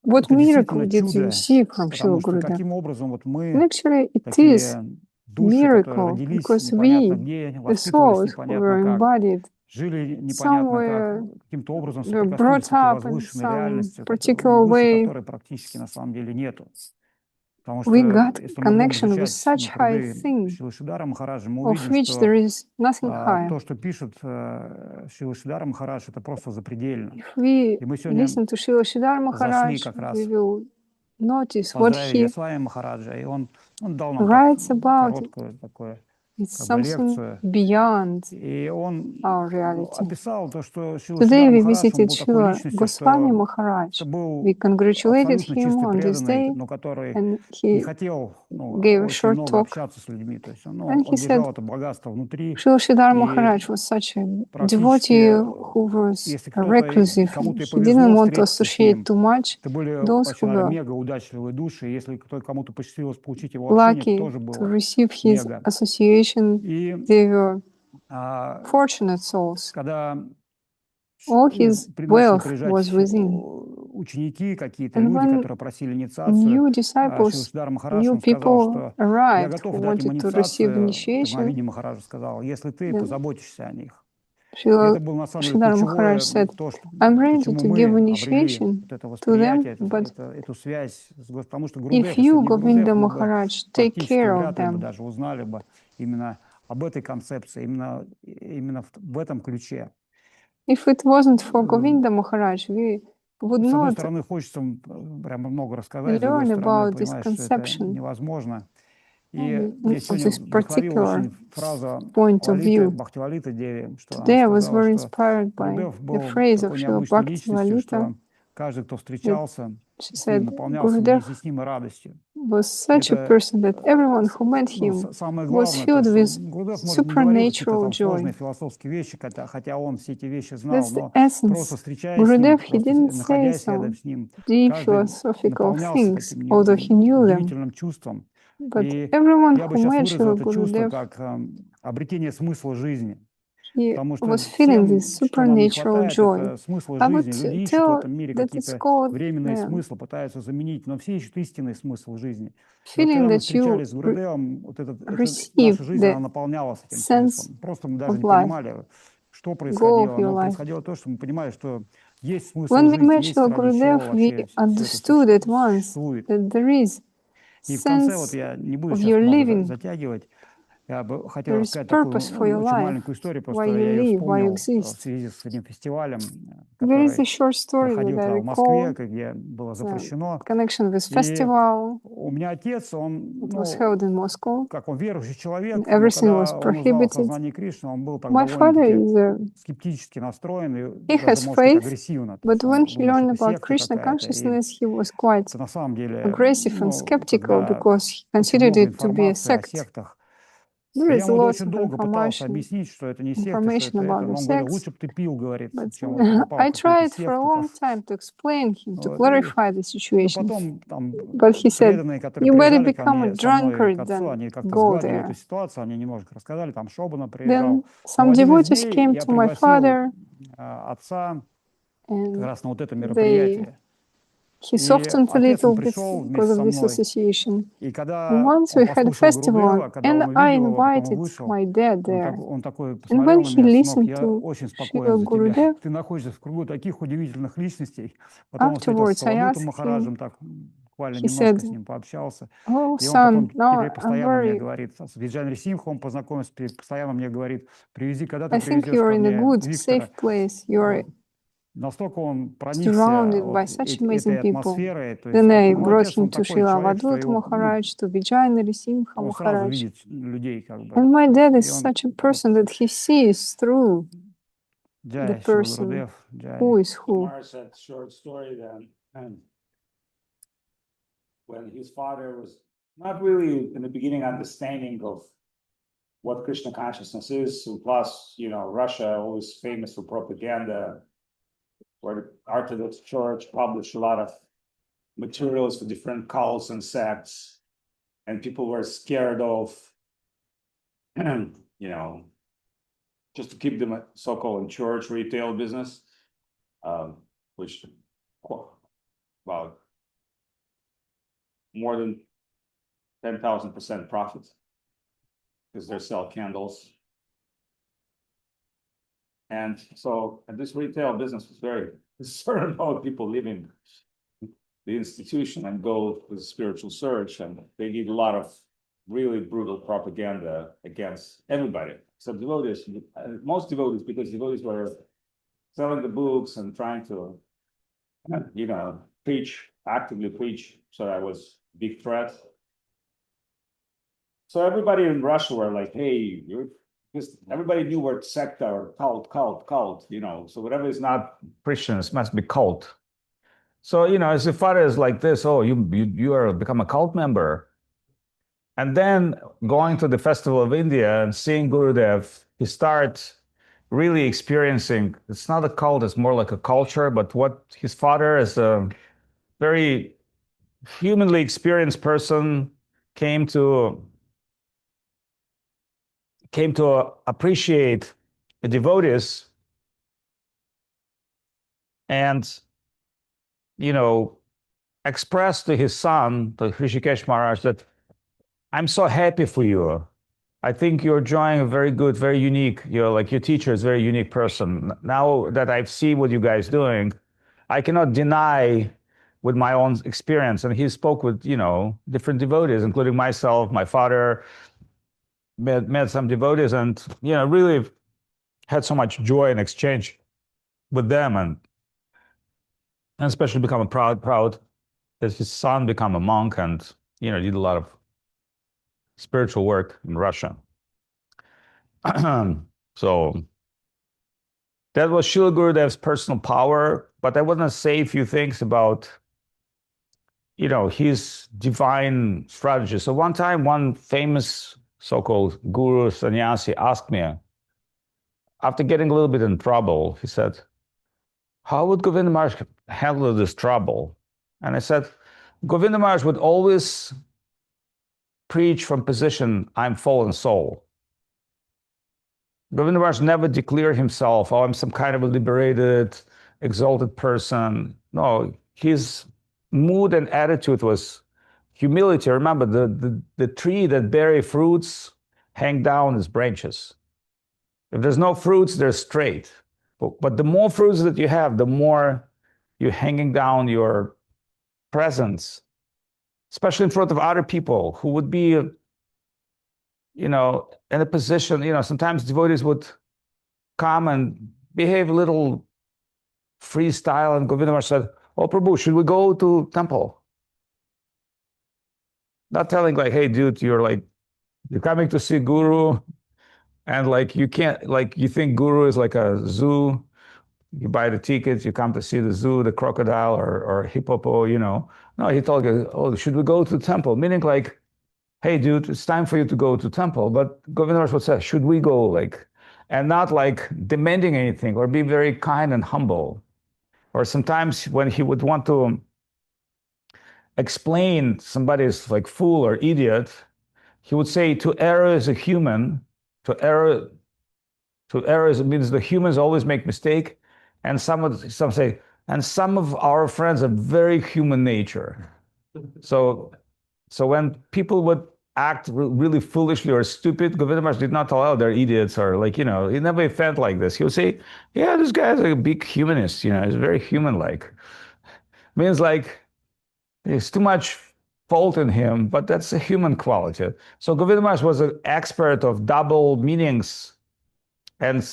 What это miracle действительно did you чудо, see from Srila потому что Gurudev? каким образом вот And мы, actually it is такие души, которые miracle родились because непонятно we, где, the воспитывались souls who непонятно were как, embodied жили непонятно как, somewhere, каким-то образом were соприкоснулись brought с этой up in возвышенной some реальностью, particular выше way. которой практически на самом деле нету. Потому We что got если мы будем connection with изучать such high труды thing Шрилы Шридхара Махараджа, мы of увидим, which что there is nothing higher. то, что пишет Шрила Шридхара Махарадж, это просто запредельно. If we И мы сегодня listen to Srila Sridhar зашли Maharaj, как раз we will notice what поздравить he Vyasa-puja Махараджа, и он дал нам так writes about. короткую такую It's как бы something лекцию, beyond и он our reality. описал то, что Шрила Today Шридар we Махарадж, он visited был такой Srila личностью, Goswami что Maharaj. это был We congratulated абсолютно him чистый on this преданный, day, но который and не he хотел gave a очень short много talk. общаться с людьми. То есть And he он держал said, это богатство внутри, Srila Sridhar и Maharaj was such a devotee практически, who was если a кто-то, reclusive. кому-то и He didn't повезло want to встретиться с associate ним, too much это были those вообще, who наверное, were мега удачливые души. Если кому-то посчастливилось получить его общение, это lucky тоже to было receive his мега. association. И They were а, fortunate souls. когда All начали his wealth приезжать was within. ученики, какие-то And люди, when которые просили инициацию, new Шрила disciples, Шридар Махарадж, new он сказал, people что я arrived who готов дать им wanted to receive инициацию. initiation, Виде Махараджа сказал, если ты then позаботишься о них. И Srila это было на самом деле Sridhar Maharaj ключевое, said, то, I'm ready почему to мы give обрели initiation вот это to them, восприятие, but эту связь с Господом. Потому что if Гурудев, если you, бы не Govinda Гурудев, мы бы Maharaj, take практически care of вряд ли бы them. даже узнали бы именно об этой концепции, именно в этом ключе. If it wasn't for Govinda Maharaj, we would С одной not стороны, хочется прямо много рассказать, с другой learn стороны, about this понимаешь, что это conception невозможно. И of я сегодня this вдохновил particular очень фразу point of Лалиты, view. Бхакти Лалиты Деви, что она Today I was сказала, very что inspired by Гурудев the был phrase of такой Srila необычной Bhakti личностью, Lalita. что каждый, кто встречался She с ним, said, наполнялся Gurudev неизъяснимой радостью. was such a Это person that everyone who met him самое was главное, filled то, что with Гурудев, может, не говорил какие-то supernatural там сложные joy. философские вещи, хотя он все эти вещи знал, That's the но essence. просто встречаясь с ним, Gurudev, he просто didn't say находясь рядом some с ним, deep каждый philosophical наполнялся things, таким although he knew them. удивительным чувством. But И everyone я бы who сейчас met выразил Srila это чувство Gurudev, как обретение смысла жизни. he Потому что was feeling всем, this что нам не supernatural хватает, joy. это смысла I would жизни. Люди ищут в tell этом мире that it's какие-то called временные the смыслы, пытаются заменить, но все ищут истинный смысл жизни. И вот feeling когда мы that you встречались с Гурудевом, receive наша жизнь, она the наполнялась этим sense смыслом. Просто мы даже of не life, понимали, что goal of происходило, your но life. происходило то, что мы понимали, что есть смысл When we жизни, met есть Srila ради чего Gurudev, вообще we все это understood at once существует. that there is И в конце, вот sense я не буду of сейчас your много living. затягивать, я бы хотел There is рассказать такую purpose for your очень life, маленькую историю, why просто you я ее live, why you вспомнил в exist. связи с этим фестивалем, There is a который short story that проходил I тогда в Москве, recall, где было the запрещено. connection with И festival. у меня отец, он, It was held in Moscow. как он верующий человек, And но everything was когда он узнал о prohibited. сознании Кришны, он был так My father довольно-таки is a скептически настроен, и He даже, has может быть, faith, агрессивно. То but есть when он he думал, что learned это about секта Krishna какая-то. И consciousness, he was quite это на самом деле, aggressive and skeptical когда because he очень considered много it to be a информации о sect. сектах. There Я is ему lots очень of долго пытался information объяснить, что это не секта, что about это. the Но он говорил, sects, лучше бы ты пил, говорит, but чем вот попал I в какую-то tried for a секту. long time to explain him, to Вот. clarify the Но situation. потом там But he said, преданные, которые you better приезжали ко become a мне, со мной к drunkard отцу, than они как-то go сгладили эту there. ситуацию, они немножко рассказали, там Шобана приезжал. Then Но в some один из devotees дней came я to my пригласил father отца как and раз на вот это they мероприятие. he softened a little because of this association. And once we had a festival, and I invited my dad there. And when he listened to Srila Gurudev, afterwards I asked him, he said, "Oh, son, now I'm very... I think you're in a good, safe place. You're surrounded by such amazing people." Then I brought him to Srila Avadhut Maharaj, to Vijay Narasimha Maharaj. And my dad is such a person that he sees through the person who is who. Short story then. When his father was not really in the beginning understanding of what Krishna consciousness is, and plus, Russia always famous for propaganda, where the Orthodox Church published a lot of materials for different cults and sects, and people were scared of, just to keep them so-called in church retail business, which about more than 10,000% profit, because they sell candles. And this retail business was very concerned about people leaving the institution and go to the spiritual search, and they did a lot of really brutal propaganda against everybody. So devotees, most devotees, because devotees were selling the books and trying to, actively preach. So that was a big threat. So everybody in Russia were like, hey, because everybody knew what sect or cult, so whatever is not Christians must be cult. So, as your father is like this, oh, you are become a cult member. And then going to the Festival of India and seeing Gurudev, he starts really experiencing, it's not a cult, it's more like a culture, but what his father is a very humanly experienced person came to appreciate the devotees, and expressed to his son, to Hrishikesh Maharaj, that I'm so happy for you. I think you're drawing a very good, very unique, your teacher is a very unique person. Now that I've seen what you guys doing, I cannot deny with my own experience. And he spoke with, different devotees, including myself, my father, met some devotees, and, really had so much joy and exchange with them, and especially become proud that his son become a monk and, did a lot of spiritual work in Russia. So that was Srila Gurudev's personal power, but I want to say a few things about, his divine strategy. So one time, one famous so-called guru sannyasi asked me, after getting a little bit in trouble, he said, how would Govinda Maharaj handle this trouble? And I said, Govinda Maharaj would always preach from position, I'm fallen soul. Govinda Maharaj never declared himself, oh, I'm some kind of a liberated, exalted person. No, his mood and attitude was humility. Remember, the tree that bears fruits hang down its branches. If there's no fruits, they're straight. But the more fruits that you have, the more you're hanging down your presence, especially in front of other people who would be, in a position, sometimes devotees would come and behave a little freestyle, and Govinda Maharaj said, oh, Prabhu, should we go to temple? Not telling hey, dude, you're coming to see Guru, and you can't, you think Guru is like a zoo. You buy the tickets, you come to see the zoo, the crocodile or hippopo, No, he told you, oh, should we go to the temple? Meaning hey, dude, it's time for you to go to temple. But Govinda Maharaj would say, should we go? And not demanding anything, or be very kind and humble. Or sometimes when he would want to explain somebody's fool or idiot, he would say, to err is a human, to err means the humans always make mistake. And some say, And some of our friends are very human nature. So when people would act really foolishly or stupid, Govinda Maharaj did not allow they're idiots or like, he never felt like this. He would say, yeah, this guy's a big humanist, he's very human-like. Means like there's too much fault in him, but that's a human quality. So Govinda Maharaj was an expert of double meanings and,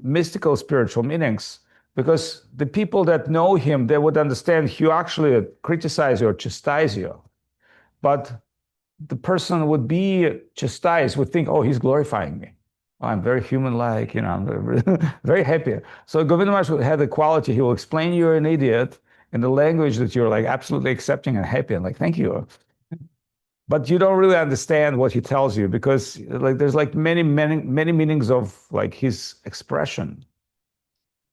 mystical spiritual meanings, because the people that know him, they would understand he actually criticize you or chastise you. But the person would be chastised, would think, oh, he's glorifying me. Oh, I'm very human-like, I'm very, very happy. So Govinda Maharaj had the quality, he will explain you're an idiot in the language that you're like absolutely accepting and happy and like, thank you. But you don't really understand what he tells you, because like there's like many meanings of like his expression.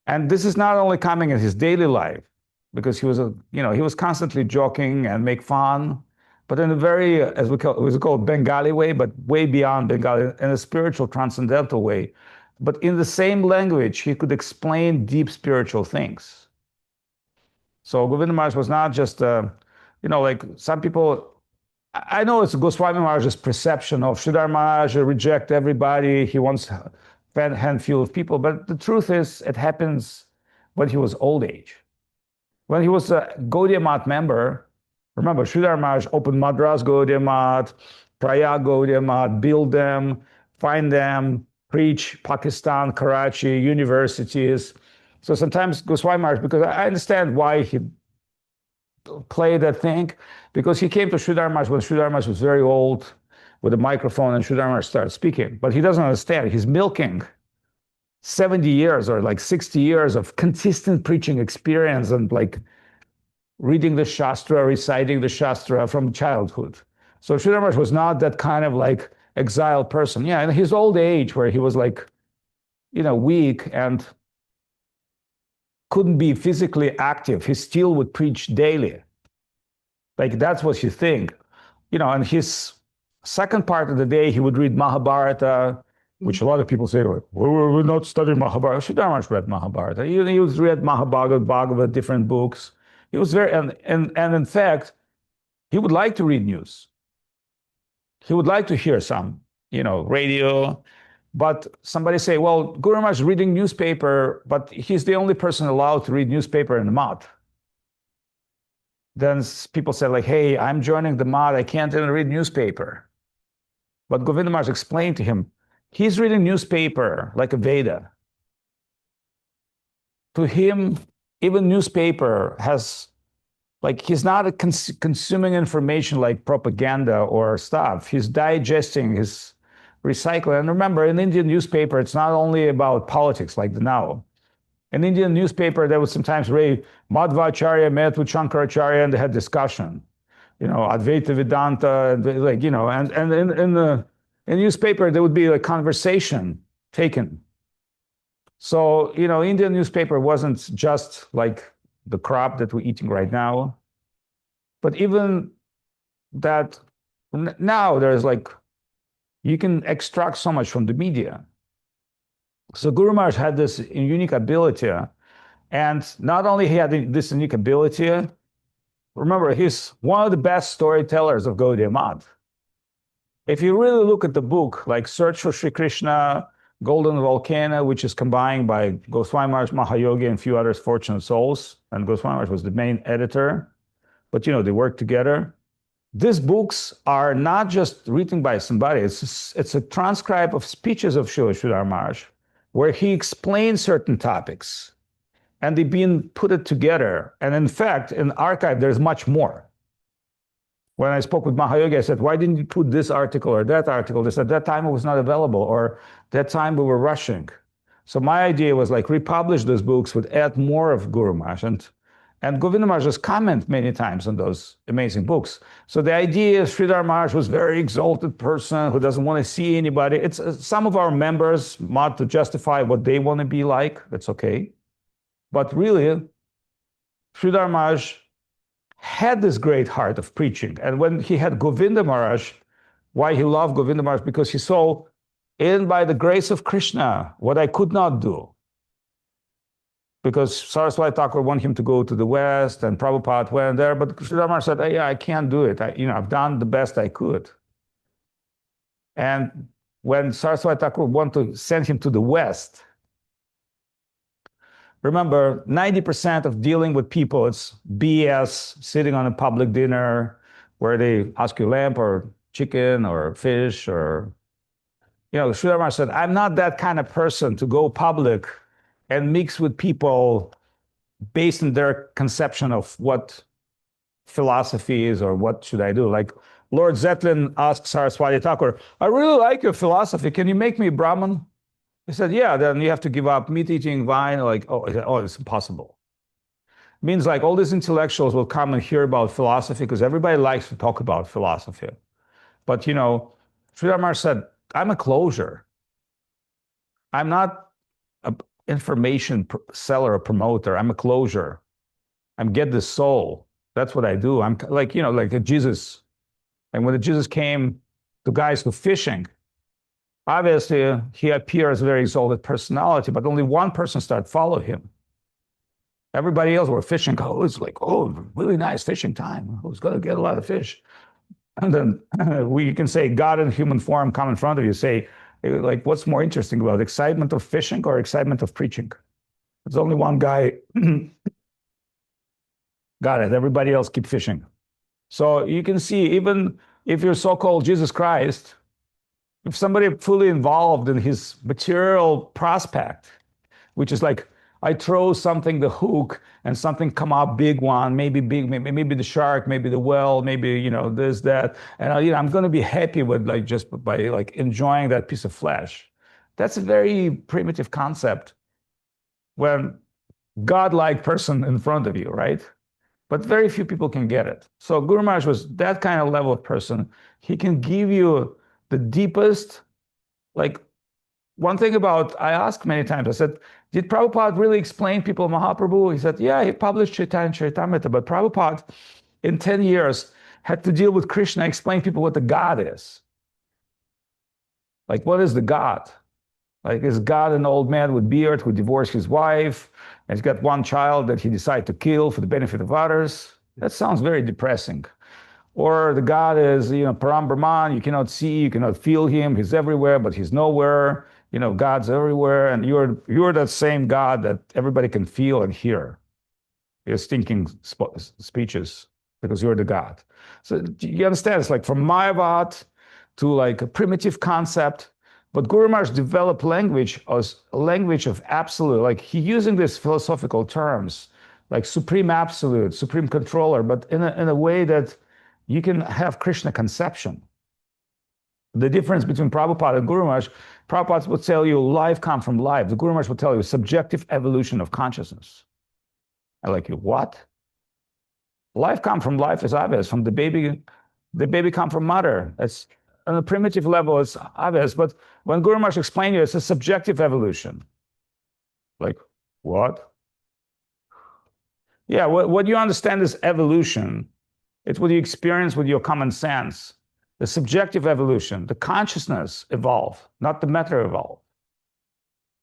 And this is not only coming in his daily life, because he was he was constantly joking and make fun, but in a very, as we call it, Bengali way, but way beyond Bengali, in a spiritual, transcendental way. But in the same language, he could explain deep spiritual things. So Govinda Maharaj was not just, like some people, I know it's Goswami Maharaj's perception of Sridhar Maharaj reject everybody, he wants a handful of people, but the truth is it happens when he was old age. When he was a Gaudiya Math member, remember, Sridhar Maharaj opened Madras Gaudiya Math, Prayag Gaudiya Math, build them, find them, preach Pakistan, Karachi, universities. So sometimes Goswami Maharaj, because I understand why he played that thing, because he came to Sridhar Maharaj when Sridhar Maharaj was very old with a microphone and Sridhar Maharaj started speaking. But he doesn't understand. He's milking 70 years or like 60 years of consistent preaching experience and like reading the Shastra, reciting the Shastra from childhood. So Sridhar Maharaj was not that kind of like exiled person. Yeah, in his old age where he was like, weak and couldn't be physically active, he still would preach daily. Like that's what you think. And his second part of the day, he would read Mahabharata, which a lot of people say, we're not studying Mahabharata. Sridhar Maharaj read Mahabharata. He would read Mahabharata, Bhagavad, different books. He was very, and in fact, he would like to read news. He would like to hear some, radio. But somebody say, well, Guru Maharaj is reading newspaper, but he's the only person allowed to read newspaper in the Math. Then people say like, hey, I'm joining the Math, I can't even read newspaper. But Govinda Maharaj explained to him, he's reading newspaper like a Veda. To him, even newspaper has, like, he's not consuming information like propaganda or stuff. He's digesting, he's recycling. And remember, in Indian newspaper, it's not only about politics like the now. In Indian newspaper, they would sometimes read Madhava Acharya met with Shankaracharya and they had discussion. Advaita Vedanta, like, and in the newspaper, there would be a conversation taken. So, Indian newspaper wasn't just like the crop that we're eating right now, but even that now there's like, you can extract so much from the media. So Guru Maharaj had this unique ability, and not only he had this unique ability, remember, he's one of the best storytellers of Gaudiya Math. If you really look at the book, like Search for Sri Krishna, Golden Volcano, which is combined by Goswami Maharaj, Mahayogi, and a few other fortunate souls, and Goswami Maharaj was the main editor, but they worked together. These books are not just written by somebody, it's a transcribe of speeches of Srila Maharaj, where he explains certain topics, and they've been put together. And in fact, in the archive, there's much more. When I spoke with Mahayogi, I said, why didn't you put this article or that article? They said, that time it was not available, or that time we were rushing. So my idea was like republish those books, would add more of Guru Maharaj. And Govinda Maharaj has commented many times on those amazing books. So the idea is Sridhar Maharaj was a very exalted person who doesn't want to see anybody. It's some of our members want to justify what they want to be like. That's okay. But really, Sridhar Maharaj had this great heart of preaching. And when he had Govinda Maharaj, why he loved Govinda Maharaj? Because he saw, in by the grace of Krishna, what I could not do. because Saraswati Thakur wanted him to go to the West, and Prabhupada went there, but Srila Maharaj said, "Yeah, I can't do it. I've done the best I could." And when Saraswati Thakur wanted to send him to the West, remember, 90% of dealing with people, it's BS, sitting on a public dinner where they ask you lamb or chicken or fish or, Srila Maharaj said, I'm not that kind of person to go public and mix with people based on their conception of what philosophy is or what should I do. Like Lord Zetlin asked Saraswati Thakur, I really like your philosophy. Can you make me Brahman? He said, yeah, then you have to give up meat eating, wine. Like, it's impossible. Means like all these intellectuals will come and hear about philosophy because everybody likes to talk about philosophy. But, Srila Maharaj said, I'm a closure. I'm not an information seller or promoter. I'm a closure. I'm get the soul. That's what I do. I'm like, like Jesus. And when Jesus came to guys who fishing, obviously he appears a very exalted personality, but only one person started following him. Everybody else were fishing. Oh, it's like, really nice fishing time. Who's going to get a lot of fish? And then we can say God in human form come in front of you, say, like, what's more interesting about excitement of fishing or excitement of preaching? There's only one guy got it. Everybody else keep fishing. So you can see, even if you're so-called Jesus Christ, if somebody fully involved in his material prospect, which is like, I throw something, the hook, and something come up, big one, maybe big, maybe the shark, maybe the whale, maybe, this, that. And, I'm going to be happy with just by enjoying that piece of flesh. That's a very primitive concept when God-like person in front of you, right? But very few people can get it. So Guru Maharaj was that kind of level of person. He can give you the deepest, one thing I asked many times, I said, did Prabhupada really explain people Mahaprabhu? He said, yeah, he published Chaitanya Charitamrita, but Prabhupada in 10 years had to deal with Krishna, explain people what the God is. Like, what is the God? Like, is God an old man with beard who divorced his wife, and he's got one child that he decided to kill for the benefit of others? That sounds very depressing. Or the God is, Param Brahman, you cannot see, you cannot feel him, he's everywhere, but he's nowhere. God's everywhere, and you're that same God that everybody can feel and hear. Your stinking speeches, because you're the God. So you understand, it's like from Mayavad to like a primitive concept, but Guru Maharaj developed language as a language of absolute, like he using these philosophical terms, like supreme absolute, supreme controller, but in a way that you can have Krishna conception. The difference between Prabhupada and Guru Maharaj, Prabhupada would tell you life comes from life. The Guru Maharaj would tell you subjective evolution of consciousness. I like you, what? Life comes from life is obvious. From the baby comes from mother. It's on a primitive level, it's obvious. But when Guru Maharaj explained you, it's a subjective evolution. Like, what? Yeah, what you understand is evolution. It's what you experience with your common sense. The subjective evolution, the consciousness evolved, not the matter evolved.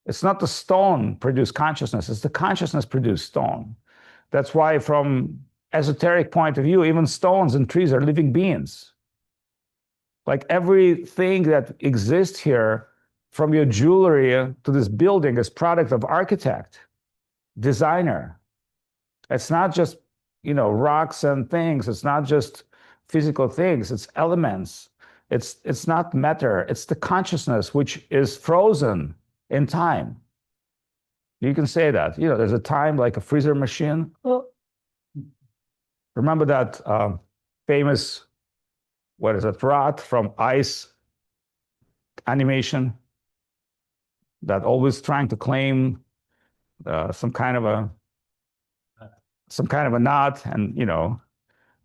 It's not the stone produced consciousness, it's the consciousness produced stone. That's why from esoteric point of view, even stones and trees are living beings. Like everything that exists here, from your jewelry to this building, is product of architect, designer. It's not just, rocks and things. It's not just physical things, it's elements. It's not matter, it's the consciousness which is frozen in time. You can say that. There's a time like a freezer machine. Remember that famous, what is it, rat from Ice animation that always trying to claim some kind of a knot, and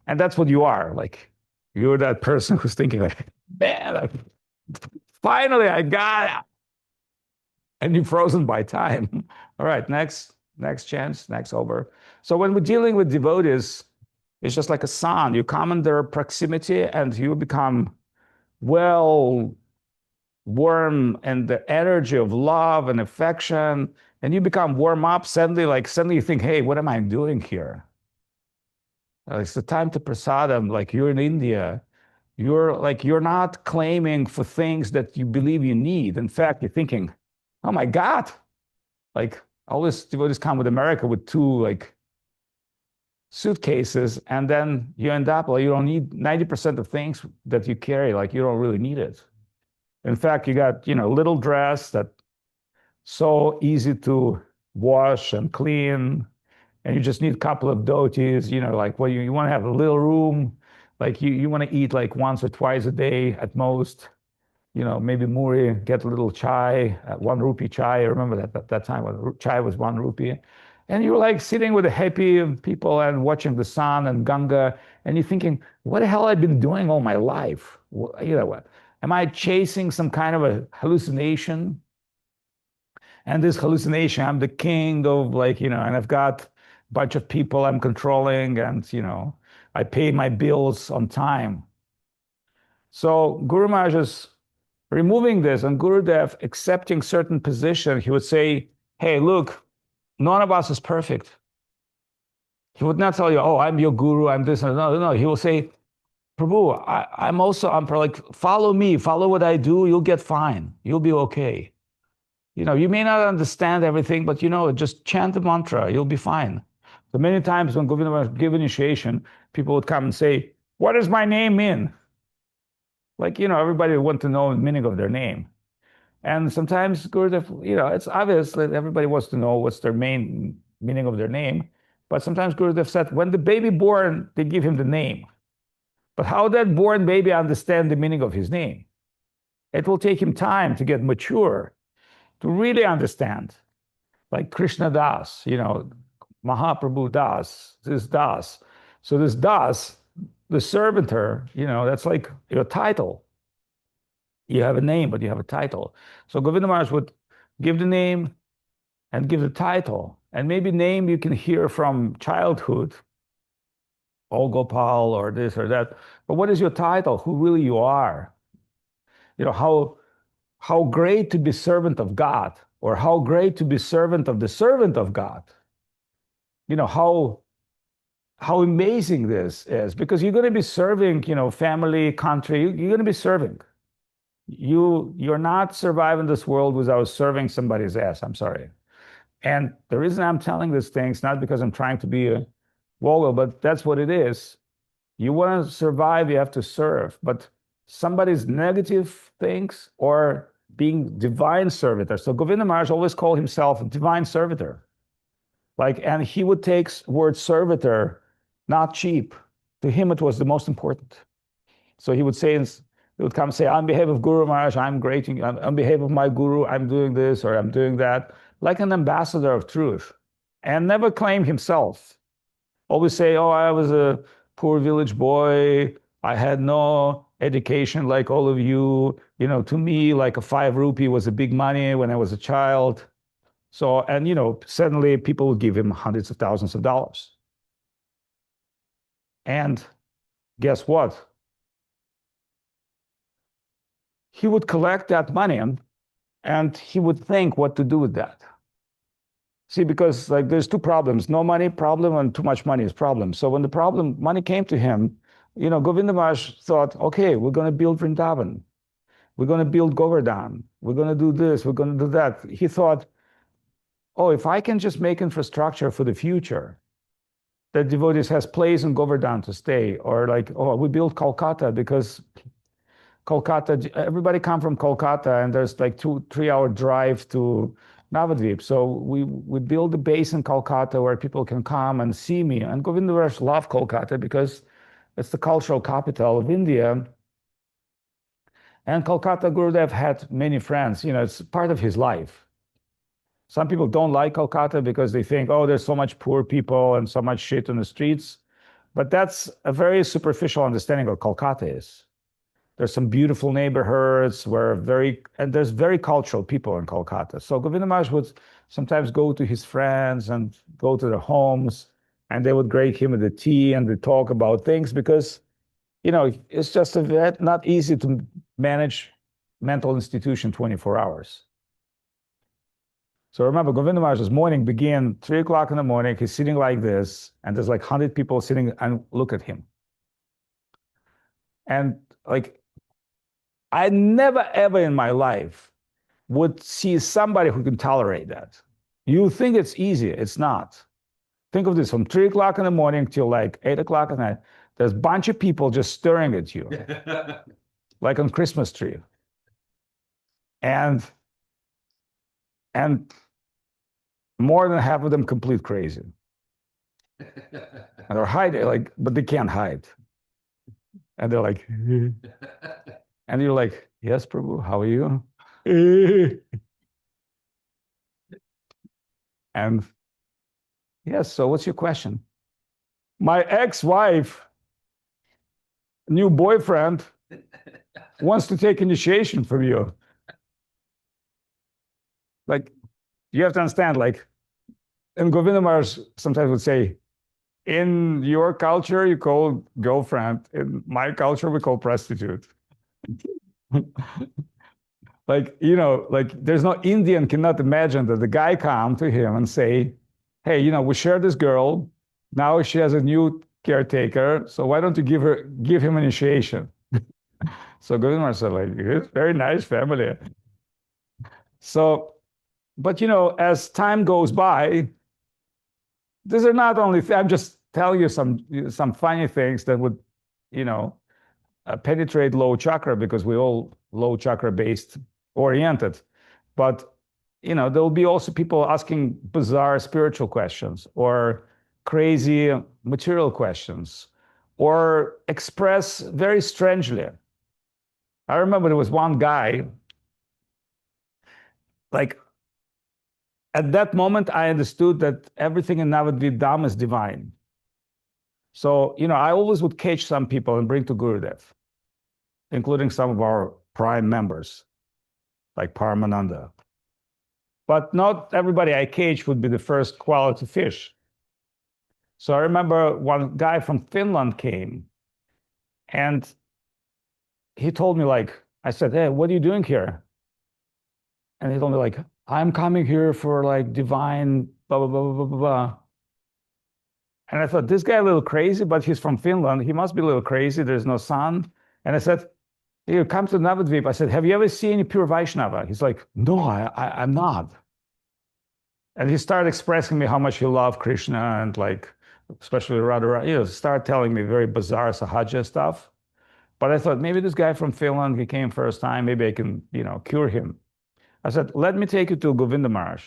and that's what you are. Like, you're that person who's thinking like, man, finally I got it. And you're frozen by time. All right, next chance, next over. So when we're dealing with devotees, it's just like a sun. You come in their proximity and you become well warm, and the energy of love and affection and you become warm up, suddenly you think, hey, what am I doing here? It's the time to prasadam, like you're in India. You're not claiming for things that you believe you need. In fact, you're thinking, oh my God, like all this devotees come with America with 2 like suitcases, and then you end up like you don't need 90% of things that you carry, like you don't really need it. In fact, you got, little dress that so easy to wash and clean, and you just need a couple of dhotis, like you want to have a little room, like you want to eat like once or twice a day at most, maybe muri, get a little chai, 1 rupee chai. I remember that time when chai was 1 rupee. And you're like sitting with the happy people and watching the sun and Ganga, and you're thinking, what the hell I've been doing all my life? What? Am I chasing some kind of a hallucination? And this hallucination, I'm the king of and I've got a bunch of people I'm controlling, and I pay my bills on time. So Guru Maharaj is removing this, and Gurudev accepting certain position. He would say, hey, look, none of us is perfect. He would not tell you, oh, I'm your guru, I'm this. No. He will say, Prabhu, I'm like, follow me, follow what I do, you'll get fine. You'll be okay. You may not understand everything, but just chant the mantra, you'll be fine. So many times when Govinda was given initiation, people would come and say, what does my name mean? Like, everybody would want to know the meaning of their name. And sometimes Gurudev, it's obvious that everybody wants to know what's their main meaning of their name. But sometimes Gurudev said, when the baby born, they give him the name. But how that born baby understand the meaning of his name? It will take him time to get mature, to really understand. Like Krishna Das, Mahaprabhu Das, this Das. So this Das, the servitor, that's like your title. You have a name, but you have a title. So Govinda Maharaj would give the name and give the title. And maybe name you can hear from childhood, Ol Gopal or this or that. But what is your title? Who really you are? How great to be servant of God, or how great to be servant of the servant of God. How amazing this is, because you're going to be serving, family, country, you're going to be serving. You're not surviving this world without serving somebody's ass. I'm sorry. And the reason I'm telling these things, not because I'm trying to be a Vogel, but that's what it is. You want to survive, you have to serve. But somebody's negative things or being divine servitor. So Govinda Maharaj always called himself a divine servitor. And he would take word servitor, not cheap. To him, it was the most important. So he would say, he would come and say, on behalf of Guru Maharaj, I'm great. On behalf of my guru, I'm doing this or I'm doing that. Like an ambassador of truth. And never claim himself. Always say, oh, I was a poor village boy. I had no education like all of you. To me, like a 5 rupee was a big money when I was a child. So, and suddenly people would give him hundreds of thousands of dollars. And guess what? He would collect that money and he would think what to do with that. See, because there's 2 problems: no money problem and too much money is problem. So when the money came to him, Govinda Maharaj thought, okay, we're going to build Vrindavan. We're going to build Govardhan. We're going to do this. We're going to do that. He thought, oh, if I can just make infrastructure for the future, that devotees has place in Govardhan to stay, or we built Kolkata because Kolkata, everybody come from Kolkata and there's 2-3 hour drive to Navadvip. So we build a base in Kolkata where people can come and see me. And Govinda Maharaj loved Kolkata because it's the cultural capital of India. And Kolkata, Gurudev had many friends. It's part of his life. Some people don't like Kolkata because they think, oh, there's so much poor people and so much shit in the streets. But that's a very superficial understanding of what Kolkata is. There's some beautiful neighborhoods and there's very cultural people in Kolkata. So Govinda Maharaj would sometimes go to his friends and go to their homes, and they would grade him with the tea and they talk about things because, it's just not easy to manage mental institution 24 hours. So remember, Govinda Maharaj's morning began 3 o'clock in the morning. He's sitting like this, and there's like 100 people sitting and look at him. And like, I never ever in my life would see somebody who can tolerate that. You think it's easy. It's not. Think of this, from 3 o'clock in the morning till like 8 o'clock at night, there's a bunch of people just staring at you, like on Christmas tree. And more than half of them complete crazy. And they're hiding, like, but they can't hide. And they're like, and you're like, yes, Prabhu, how are you? And yes, so what's your question? My ex-wife, new boyfriend, wants to take initiation from you. Like, you have to understand, like, and Govinda Maharaj sometimes would say, in your culture, you call girlfriend. In my culture, we call prostitute. Like, you know, like there's no Indian cannot imagine that the guy come to him and say, hey, you know, we share this girl. Now she has a new caretaker. So why don't you give him initiation? So Govinda Maharaj said, like, it's very nice family. So, but you know, as time goes by, these are not only, I'm just telling you some funny things that would, you know, penetrate low chakra, because we're all low chakra based oriented. But, you know, there'll be also people asking bizarre spiritual questions or crazy material questions or express very strangely. I remember there was one guy, like, at that moment, I understood that everything in Navadvip Dham is divine. So, you know, I always would catch some people and bring to Gurudev, including some of our prime members, like Paramananda. But not everybody I catch would be the first quality fish. So I remember one guy from Finland came, and he told me, like, I said, hey, what are you doing here? And he told me, like, I'm coming here for like divine blah, blah, blah, blah, blah, blah. And I thought, this guy a little crazy, but he's from Finland. He must be a little crazy. There's no sun. And I said, you come to Navadvip. I said, have you ever seen any pure Vaishnava? He's like, no, I'm not. And he started expressing me how much he loved Krishna and like, especially Radha, you know, start telling me very bizarre sahaja stuff. But I thought, maybe this guy from Finland, he came first time, maybe I can, you know, cure him. I said, let me take you to Govinda Maharaj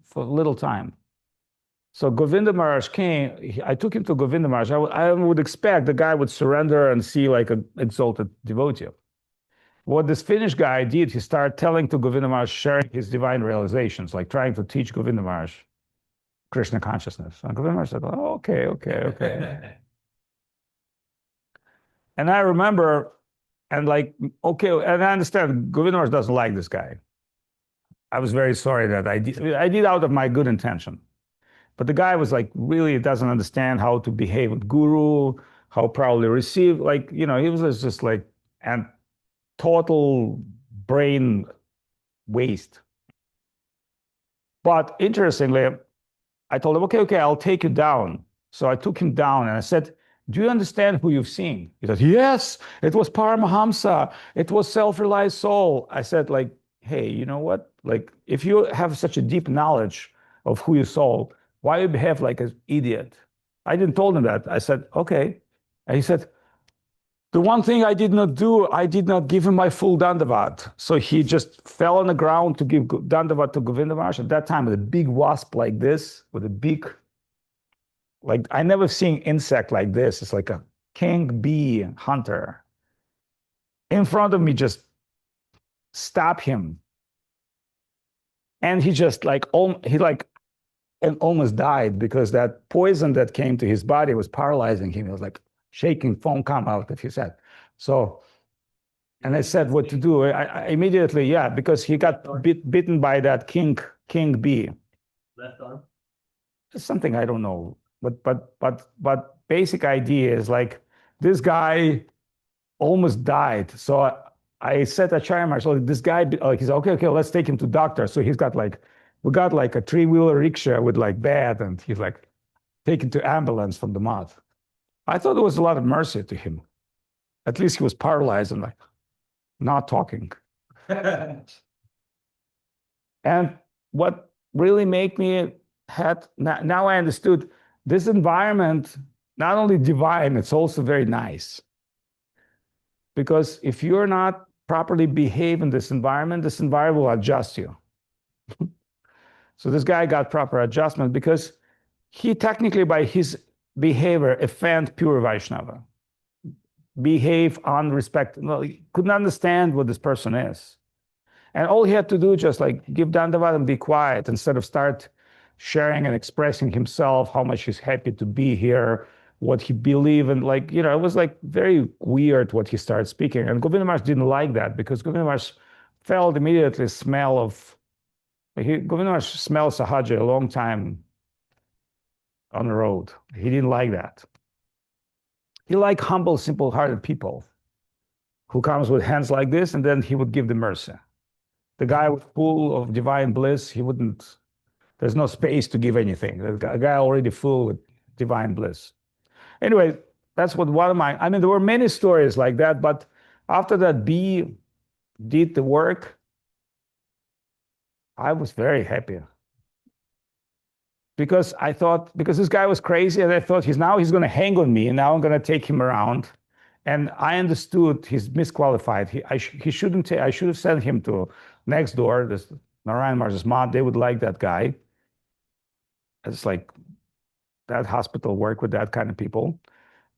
for a little time. So Govinda Maharaj came, I took him to Govinda Maharaj. I would expect the guy would surrender and see like an exalted devotee. What this Finnish guy did, he started telling to Govinda Maharaj, sharing his divine realizations, like trying to teach Govinda Maharaj Krishna consciousness. And Govinda Maharaj said, oh, okay. And I remember, and like, okay, and I understand Govinda Maharaj doesn't like this guy. I was very sorry that I did out of my good intention. But the guy was like, really doesn't understand how to behave with Guru, how proudly receive, like, you know, he was just like, and total brain waste. But interestingly, I told him, okay, I'll take you down. So I took him down and I said, do you understand who you've seen? He said, yes, it was Paramahamsa. It was self-realized soul. I said, like, hey, you know what? Like, if you have such a deep knowledge of who you saw, why you behave like an idiot? I didn't told him that. I said, okay. And he said, the one thing I did not do, I did not give him my full dandavat. So he just fell on the ground to give dandavat to Govinda Maharaj. At that time, with a big wasp like this, with a big, like, I never seen insect like this. It's like a king bee hunter. In front of me, just stab him. And he just like, and almost died because that poison that came to his body was paralyzing him. It was like shaking, foam come out of his head. So, and I said what to do. I immediately, because he got bitten by that king bee. Left arm? It's something I don't know. But basic idea is like, this guy almost died. So I said to Acharya Maharaj, so this guy, he said, okay, let's take him to doctor. So he's got like, we got like a 3-wheeler rickshaw with like bed, and he's like taken to ambulance from the mud. I thought there was a lot of mercy to him. At least he was paralyzed and like not talking. And what really made me now I understood this environment, not only divine, it's also very nice. Because if you're not properly behave in this environment will adjust you. So this guy got proper adjustment because he technically, by his behavior, offend pure Vaishnava. Behave unrespectful. Well, he couldn't understand what this person is. And all he had to do just like give Dandavat and be quiet instead of start sharing and expressing himself, how much he's happy to be here, what he believed in. Like, you know, it was like very weird what he started speaking. And Govinda Maharaj didn't like that because Govinda Maharaj felt immediately smell of, Govinda Maharaj smelled Sahaja a long time on the road. He didn't like that. He liked humble, simple-hearted people who comes with hands like this, and then he would give the mercy. The guy was full of divine bliss. He wouldn't, there's no space to give anything. The guy already full with divine bliss. Anyway, that's what one of my, I mean, there were many stories like that, but after that B did the work, I was very happy. Because I thought, because this guy was crazy, and I thought he's going to hang on me, and now I'm going to take him around. And I understood he's misqualified. I should have sent him to next door, this Narayan Maharaj's mom. They would like that guy. It's like that hospital work with that kind of people.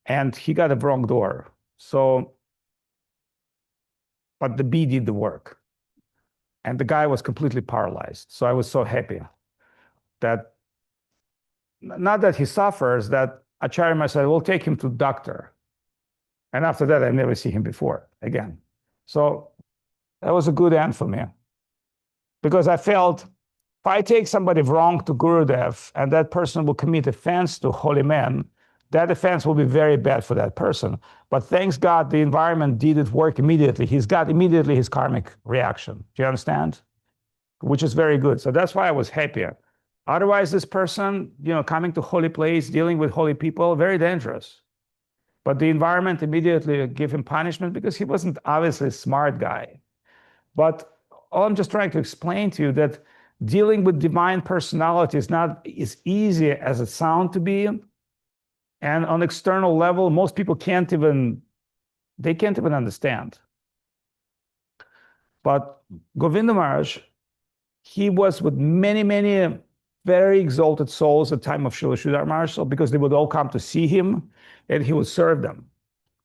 And he got a wrong door. So, but the B did the work. And the guy was completely paralyzed. So I was so happy that, not that he suffers, that Acharya Maharaj said, we'll take him to the doctor. And after that, I never see him before again. So that was a good end for me. Because I felt, if I take somebody wrong to Gurudev, and that person will commit offense to holy men, that offense will be very bad for that person. But thanks God, the environment did it work immediately. He's got immediately his karmic reaction. Do you understand? Which is very good. So that's why I was happier. Otherwise, this person, you know, coming to holy place, dealing with holy people, very dangerous. But the environment immediately gave him punishment because he wasn't obviously a smart guy. But all I'm just trying to explain to you that dealing with divine personality is not as easy as it sounds to be. And on external level, most people can't even understand. But Govinda Maharaj, he was with many, many very exalted souls at the time of Srila Sridhar Maharaj, because they would all come to see him, and he would serve them.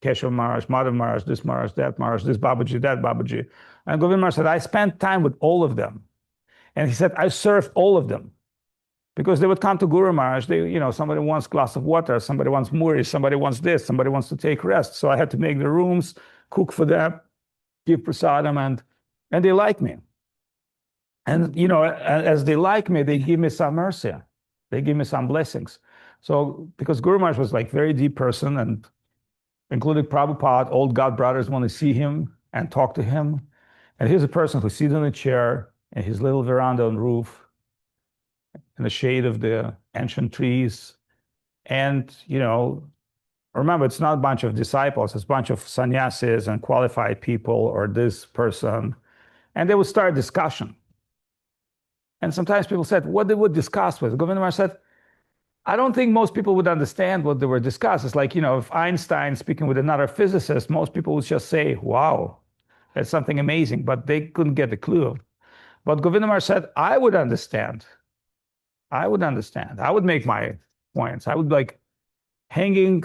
Keshav Maharaj, Madhava Maharaj, this Babaji, that Babaji. And Govinda Maharaj said, I spent time with all of them. And he said, I served all of them. Because they would come to Guru Maharaj, somebody wants a glass of water, somebody wants muri, somebody wants this, somebody wants to take rest. So I had to make the rooms, cook for them, give prasadam, and they like me. And, as they like me, they give me some mercy. They give me some blessings. So, because Guru Maharaj was like very deep person, and including Prabhupada, old God brothers want to see him and talk to him. And he's a person who sits in a chair in his little veranda on roof, in the shade of the ancient trees. And, remember, it's not a bunch of disciples, it's a bunch of sannyasis and qualified people, or this person. And they would start a discussion. And sometimes people said, what they would discuss with? Govinda Maharaj said, I don't think most people would understand what they were discussing. It's like, if Einstein speaking with another physicist, most people would just say, wow, that's something amazing, but they couldn't get the clue. But Govinda Maharaj said, I would understand. I would make my points. I would like hanging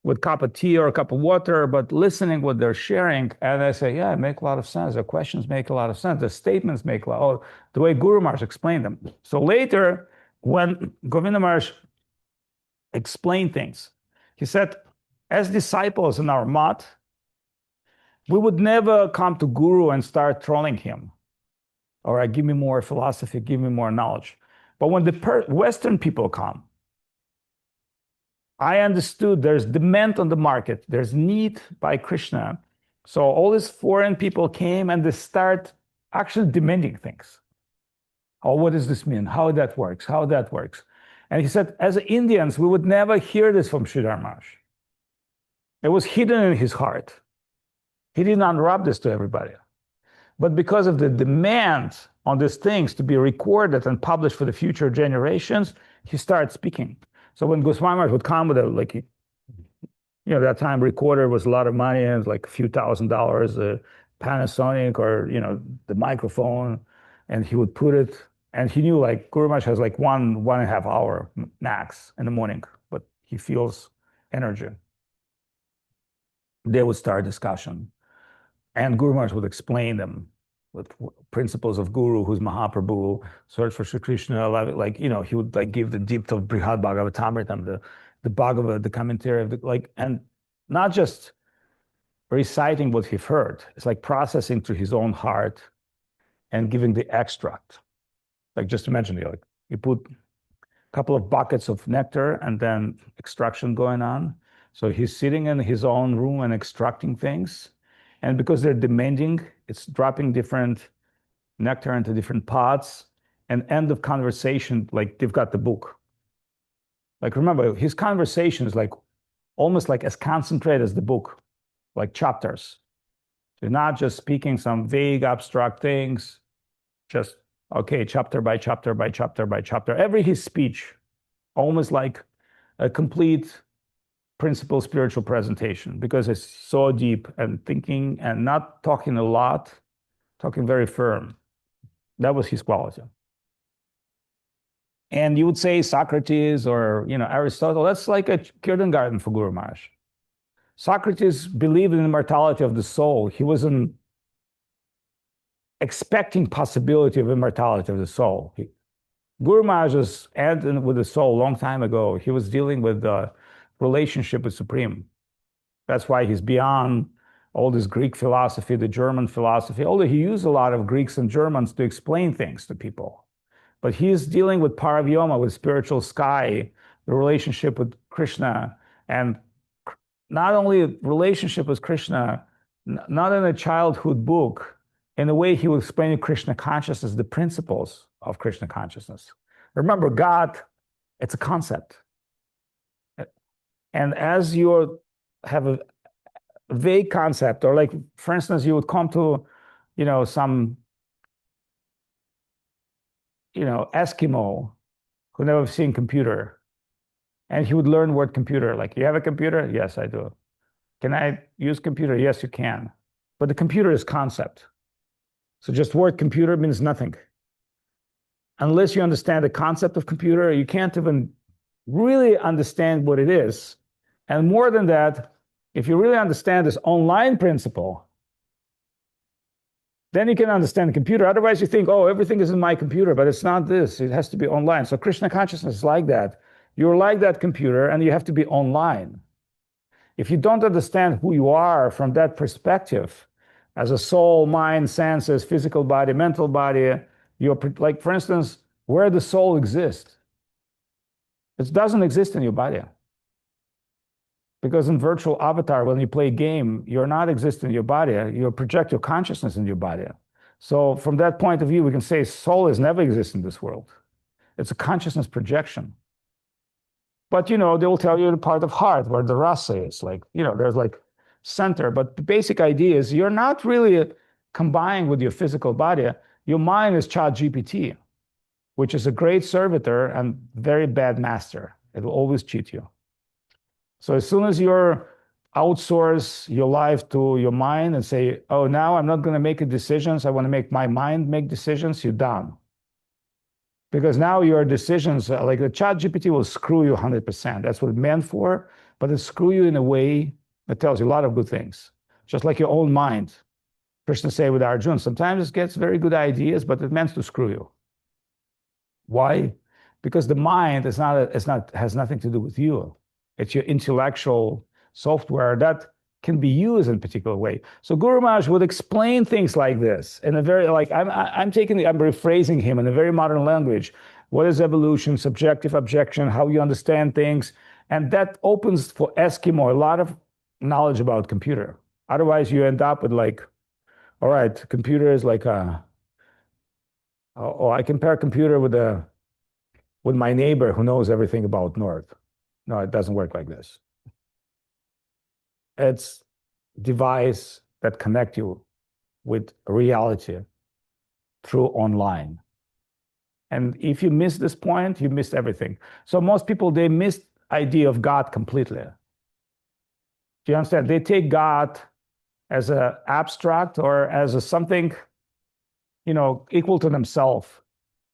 with a cup of tea or a cup of water, but listening what they're sharing. And I say, yeah, it makes a lot of sense. The questions make a lot of sense. The statements make a lot, the way Guru Maharaj explained them. So later, when Govinda Maharaj explained things, he said, as disciples in our mat, we would never come to Guru and start trolling him. Or give me more philosophy, give me more knowledge. But when the Western people come, I understood there's demand on the market. There's need by Krishna. So all these foreign people came and they start actually demanding things. Oh, what does this mean? How that works? How that works? And he said, as Indians, we would never hear this from Sridhar Maharaj. It was hidden in his heart. He didn't unwrap this to everybody. But because of the demand on these things to be recorded and published for the future generations, he started speaking. So when Goswami Maharaj would come with a, like, you know, that time recorder was a lot of money, and it was like a few $1,000s, a Panasonic, or, you know, the microphone, and he would put it, and he knew like Guru Maharaj has like 1.5 hour max in the morning, but he feels energy. They would start discussion, and Guru Maharaj would explain them with principles of Guru, who's Mahaprabhu, search for Sri Krishna, like, you know, he would like give the depth of Brihad Bhagavatamritam, the Bhagavad, the commentary of the, like, and not just reciting what he've heard. It's like processing through his own heart and giving the extract. Like, just imagine, like, you put a couple of buckets of nectar and then extraction going on. So he's sitting in his own room and extracting things. And because they're demanding, it's dropping different nectar into different pots. And end of conversation, like they've got the book. Like, remember, his conversation is like almost like as concentrated as the book, like chapters. So you're not just speaking some vague, abstract things, just, okay, chapter by chapter by chapter by chapter. Every his speech, almost like a complete principle spiritual presentation, because it's so deep and thinking and not talking a lot, talking very firm. That was his quality. And you would say Socrates or, you know, Aristotle, that's like a kindergarten for Guru Maharaj. Socrates believed in the immortality of the soul. He wasn't expecting possibility of immortality of the soul. Guru Maharaj was ending with the soul a long time ago. He was dealing with the relationship with Supreme. That's why he's beyond all this Greek philosophy, the German philosophy, although he used a lot of Greeks and Germans to explain things to people. But he's dealing with Paravyoma, with spiritual sky, the relationship with Krishna, and not only relationship with Krishna, not in a childhood book, in the way he was explaining Krishna consciousness, the principles of Krishna consciousness. Remember, God, it's a concept. And as you have a vague concept, or like, for instance, you would come to, you know, some, you know, Eskimo who never seen computer, and he would learn word computer. Like, you have a computer? Yes, I do. Can I use computer? Yes, you can. But the computer is concept. So just word computer means nothing. Unless you understand the concept of computer, you can't even really understand what it is. And more than that, if you really understand this online principle, then you can understand the computer. Otherwise, you think, oh, everything is in my computer, but it's not this. It has to be online. So Krishna consciousness is like that. You're like that computer, and you have to be online. If you don't understand who you are from that perspective, as a soul, mind, senses, physical body, mental body, you're like, for instance, where the soul exists. It doesn't exist in your body. Because in virtual avatar, when you play a game, you're not existing in your body. You project your consciousness in your body. So from that point of view, we can say soul has never existed in this world. It's a consciousness projection. But, you know, they will tell you the part of heart where the rasa is. Like, you know, there's like center. But the basic idea is you're not really combining with your physical body. Your mind is Chat GPT, which is a great servitor and very bad master. It will always cheat you. So as soon as you outsource your life to your mind and say, oh, now I'm not going to make decisions, I want to make my mind make decisions, you're done. Because now your decisions, like the Chat GPT will screw you 100%. That's what it's meant for, but it screw you in a way that tells you a lot of good things. Just like your own mind. Krishna say with Arjuna, sometimes it gets very good ideas, but it meant to screw you. Why? Because the mind has nothing to do with you. It's your intellectual software that can be used in a particular way. So Guru Maharaj would explain things like this in a very, like, I'm rephrasing him in a very modern language. What is evolution, subjective, objection, how you understand things. And that opens for Eskimo a lot of knowledge about computer. Otherwise, you end up with like, all right, computer is like a oh, I compare computer with my neighbor who knows everything about North. No, it doesn't work like this. It's device that connect you with reality through online. And if you miss this point, you missed everything. So most people, they miss idea of God completely. Do you understand? They take God as an abstract or as a something, equal to themselves,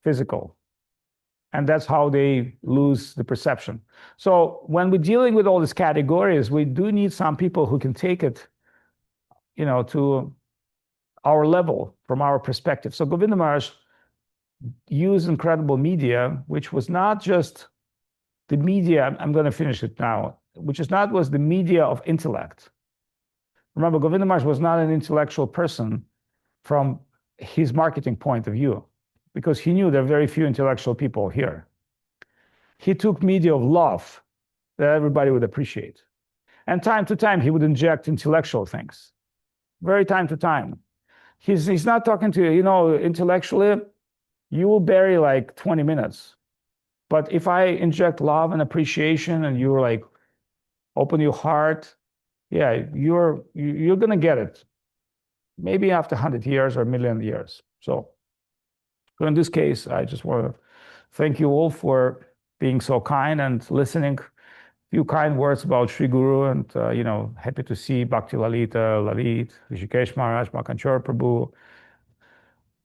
physical. And that's how they lose the perception. So when we're dealing with all these categories, we do need some people who can take it, to our level, from our perspective. So Govinda Maharaj used incredible media, which was not just the media, I'm going to finish it now, which was the media of intellect. Remember, Govinda Maharaj was not an intellectual person from his marketing point of view, because he knew there are very few intellectual people here. He took media of love that everybody would appreciate. And time to time, he would inject intellectual things. Very time to time. He's not talking to you, intellectually, you will bury like 20 minutes. But if I inject love and appreciation and you're like, open your heart, yeah, you're going to get it. Maybe after 100 years or a million years. So in this case, I just want to thank you all for being so kind and listening. Few kind words about Sri Guru, and happy to see Bhakti Lalita, Hrishikesh Maharaj, Makkhonchor Prabhu,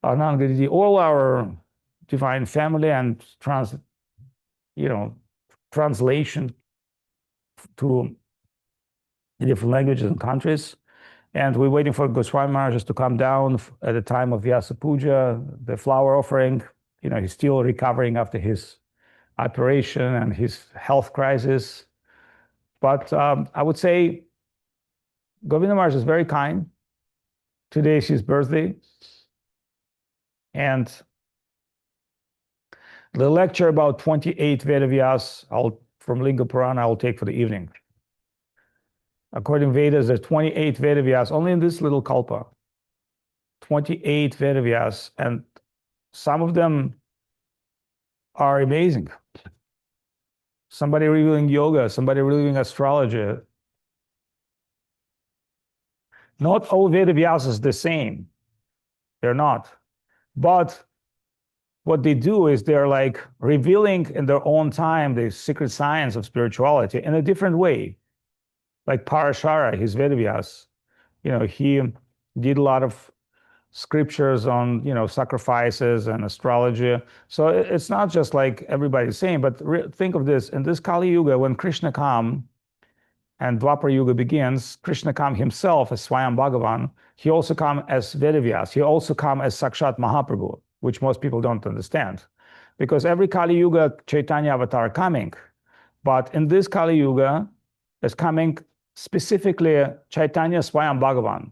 Anand Giri, all our divine family, and translation to different languages and countries. And we're waiting for Goswami Maharaj to come down at the time of Vyasa-puja, the flower offering. He's still recovering after his operation and his health crisis. But I would say Govinda Maharaj is very kind. Today is his birthday. And the lecture about 28 Vedavyas from Linga Purana I will take for the evening. According to Vedas, there's 28 Vedavyas only in this little kalpa. 28 Vedavyas, and some of them are amazing. Somebody revealing yoga, somebody revealing astrology. Not all Vedavyas is the same. They're not. But what they do is they're like revealing in their own time the secret science of spirituality in a different way. Like Parashara, his Vedavyas, he did a lot of scriptures on, sacrifices and astrology. So it's not just like everybody's saying, but think of this. In this Kali Yuga, when Krishna comes and Dwapara Yuga begins, Krishna comes himself as Swayam Bhagavan. He also comes as Vedavyas. He also comes as Sakshat Mahaprabhu, which most people don't understand. Because every Kali Yuga, Chaitanya avatar coming. But in this Kali Yuga, is coming specifically Chaitanya Swayam Bhagavan,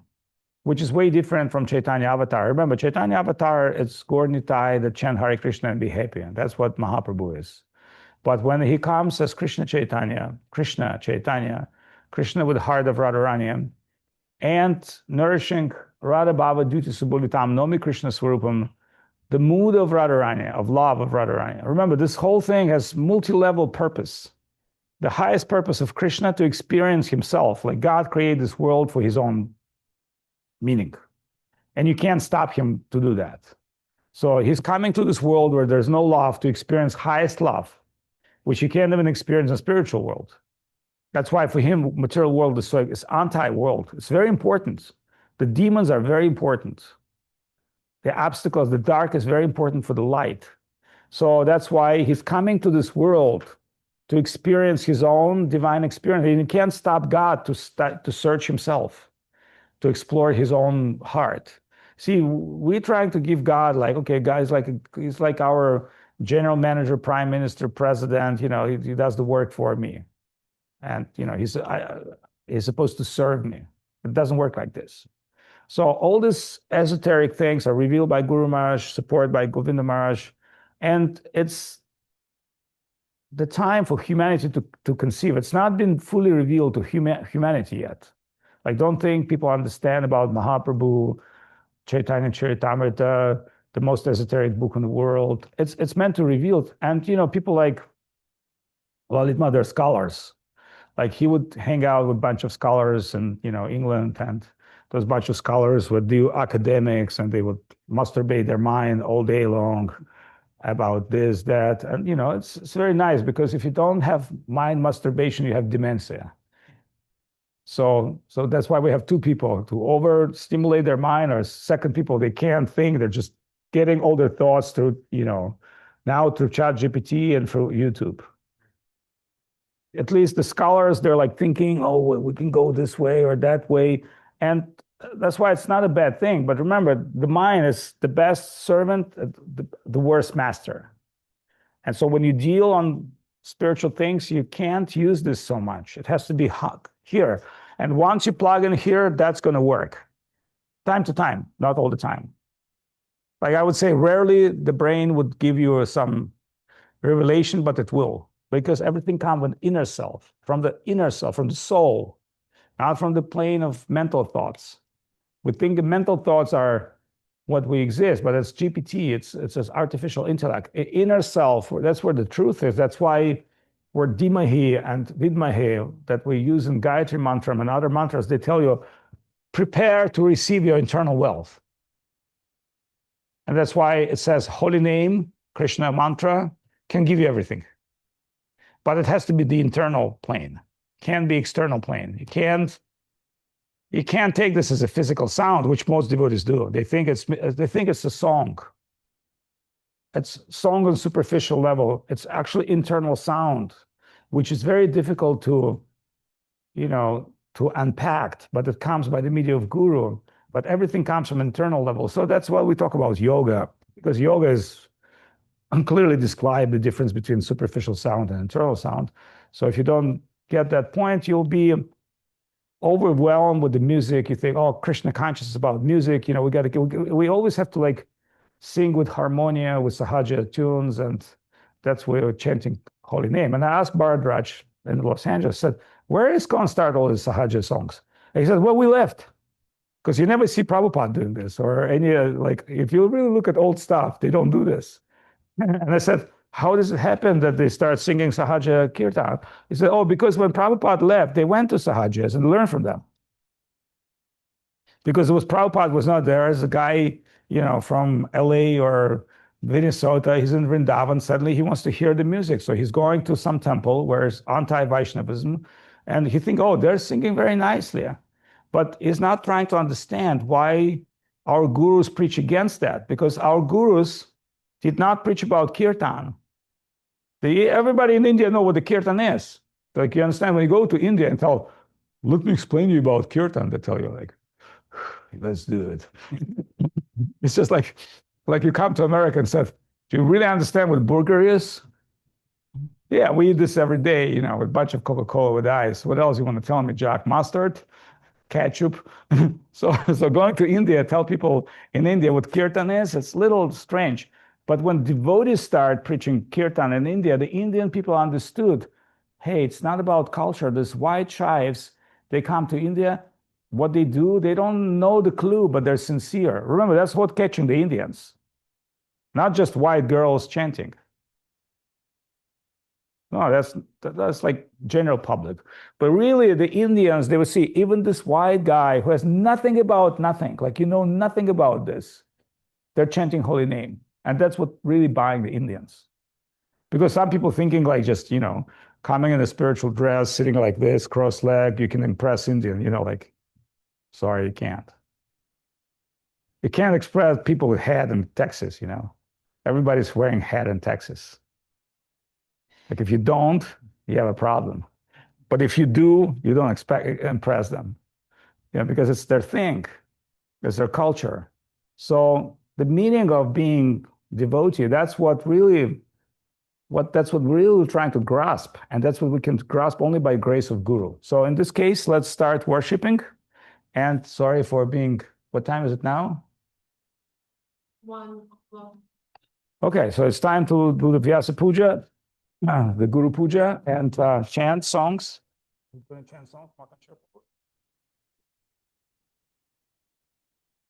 which is way different from Chaitanya Avatar. Remember, Chaitanya Avatar, it's Gaur Nitai that chant Hare Krishna and be happy. And that's what Mahaprabhu is. But when he comes as Krishna Chaitanya, Krishna with the heart of Radharani, and nourishing Radha Bhava Duti Subulitam Nomi Krishna Swarupam, the mood of Radharani, of love of Radharani. Remember, this whole thing has multi-level purpose. The highest purpose of Krishna to experience himself, like God created this world for his own meaning. And you can't stop him to do that. So he's coming to this world where there's no love to experience highest love, which you can't even experience in the spiritual world. That's why for him, material world is it's anti-world. It's very important. The demons are very important. The obstacles, the dark is very important for the light. So that's why he's coming to this world to experience his own divine experience. And you can't stop God to search himself, to explore his own heart. See, we're trying to give God like, okay, God is he's like our general manager, prime minister, president, he does the work for me. And, he's supposed to serve me. It doesn't work like this. So all these esoteric things are revealed by Guru Maharaj, supported by Govinda Maharaj. And it's the time for humanity to conceive. It's not been fully revealed to humanity yet. Like, don't think people understand about Mahaprabhu, Chaitanya Charitamrita, the most esoteric book in the world. It's meant to reveal. And, people like Lalita, they're scholars. Like he would hang out with a bunch of scholars in, England, and those bunch of scholars would do academics, and they would masturbate their mind all day long about this, that. And, it's very nice, because if you don't have mind masturbation, you have dementia. So that's why we have two people to overstimulate their mind, or second people, they can't think. They're just getting all their thoughts through, now through ChatGPT and through YouTube. At least the scholars, they're like thinking, oh, we can go this way or that way. And that's why it's not a bad thing. But remember, the mind is the best servant, the worst master. And so when you deal on spiritual things, you can't use this so much. It has to be here. And once you plug in here, that's going to work. Time to time, not all the time. Like I would say, rarely the brain would give you some revelation, but it will. Because everything comes from inner self, from the inner self, from the soul, not from the plane of mental thoughts. We think the mental thoughts are what we exist, but it's GPT, it's just artificial intellect. Inner self, that's where the truth is. That's why we're Dhimahi and Vidmahi that we use in Gayatri mantra and other mantras. They tell you, prepare to receive your internal wealth. And that's why it says holy name, Krishna mantra, can give you everything. But it has to be the internal plane. Can't be external plane. You can't take this as a physical sound, which most devotees do. They think it's a song. It's song on superficial level. It's actually internal sound, which is very difficult to unpack, but it comes by the medium of Guru. But everything comes from internal level. So that's why we talk about yoga, because yoga is clearly describe the difference between superficial sound and internal sound. So if you don't get that point, you'll be overwhelmed with the music. You think, oh, Krishna consciousness is about music. We always have to sing with harmonia, with sahaja tunes, and that's why we're chanting holy name. And I asked Bharadraj in Los Angeles, said, where is going to start all these sahaja songs? And he said, well, we left. Because you never see Prabhupada doing this, or any, if you really look at old stuff, they don't do this. And I said, how does it happen that they start singing Sahaja Kirtan? He said, oh, because when Prabhupada left, they went to Sahajas and learned from them. Because Prabhupada was not there as a guy, from LA or Minnesota. He's in Vrindavan. Suddenly he wants to hear the music. So he's going to some temple where it's anti-Vaishnavism. And he thinks, oh, they're singing very nicely. But he's not trying to understand why our gurus preach against that. Because our gurus did not preach about kirtan. Everybody in India know what the kirtan is. Like, you understand, when you go to India and tell, let me explain to you about kirtan, they tell you let's do it. It's just like you come to America and said, do you really understand what burger is? Yeah, we eat this every day, with a bunch of Coca-Cola with ice. What else you want to tell me, Jack? Mustard? Ketchup? So going to India, tell people in India what kirtan is, it's a little strange. But when devotees start preaching kirtan in India, the Indian people understood, hey, it's not about culture. These white tribes, they come to India. What they do, they don't know the clue, but they're sincere. Remember, that's what catching the Indians. Not just white girls chanting. No, that's like general public. But really, the Indians, they would see even this white guy who has nothing about nothing, nothing about this. They're chanting holy name. And that's what really buying the Indians. Because some people thinking coming in a spiritual dress, sitting like this, cross-legged, you can impress Indian, sorry, you can't. You can't express people with hat in Texas, Everybody's wearing hat in Texas. If you don't, you have a problem. But if you do, you don't impress them. Because it's their thing. It's their culture. So the meaning of being devotee, that's what we're really trying to grasp. And that's what we can grasp only by grace of Guru. So in this case, let's start worshiping. And sorry for being, what time is it now? 1 o'clock. Okay, so it's time to do the Vyasa-puja, the Guru Puja, and chant songs. Who's going to chant songs? Makkhonchor.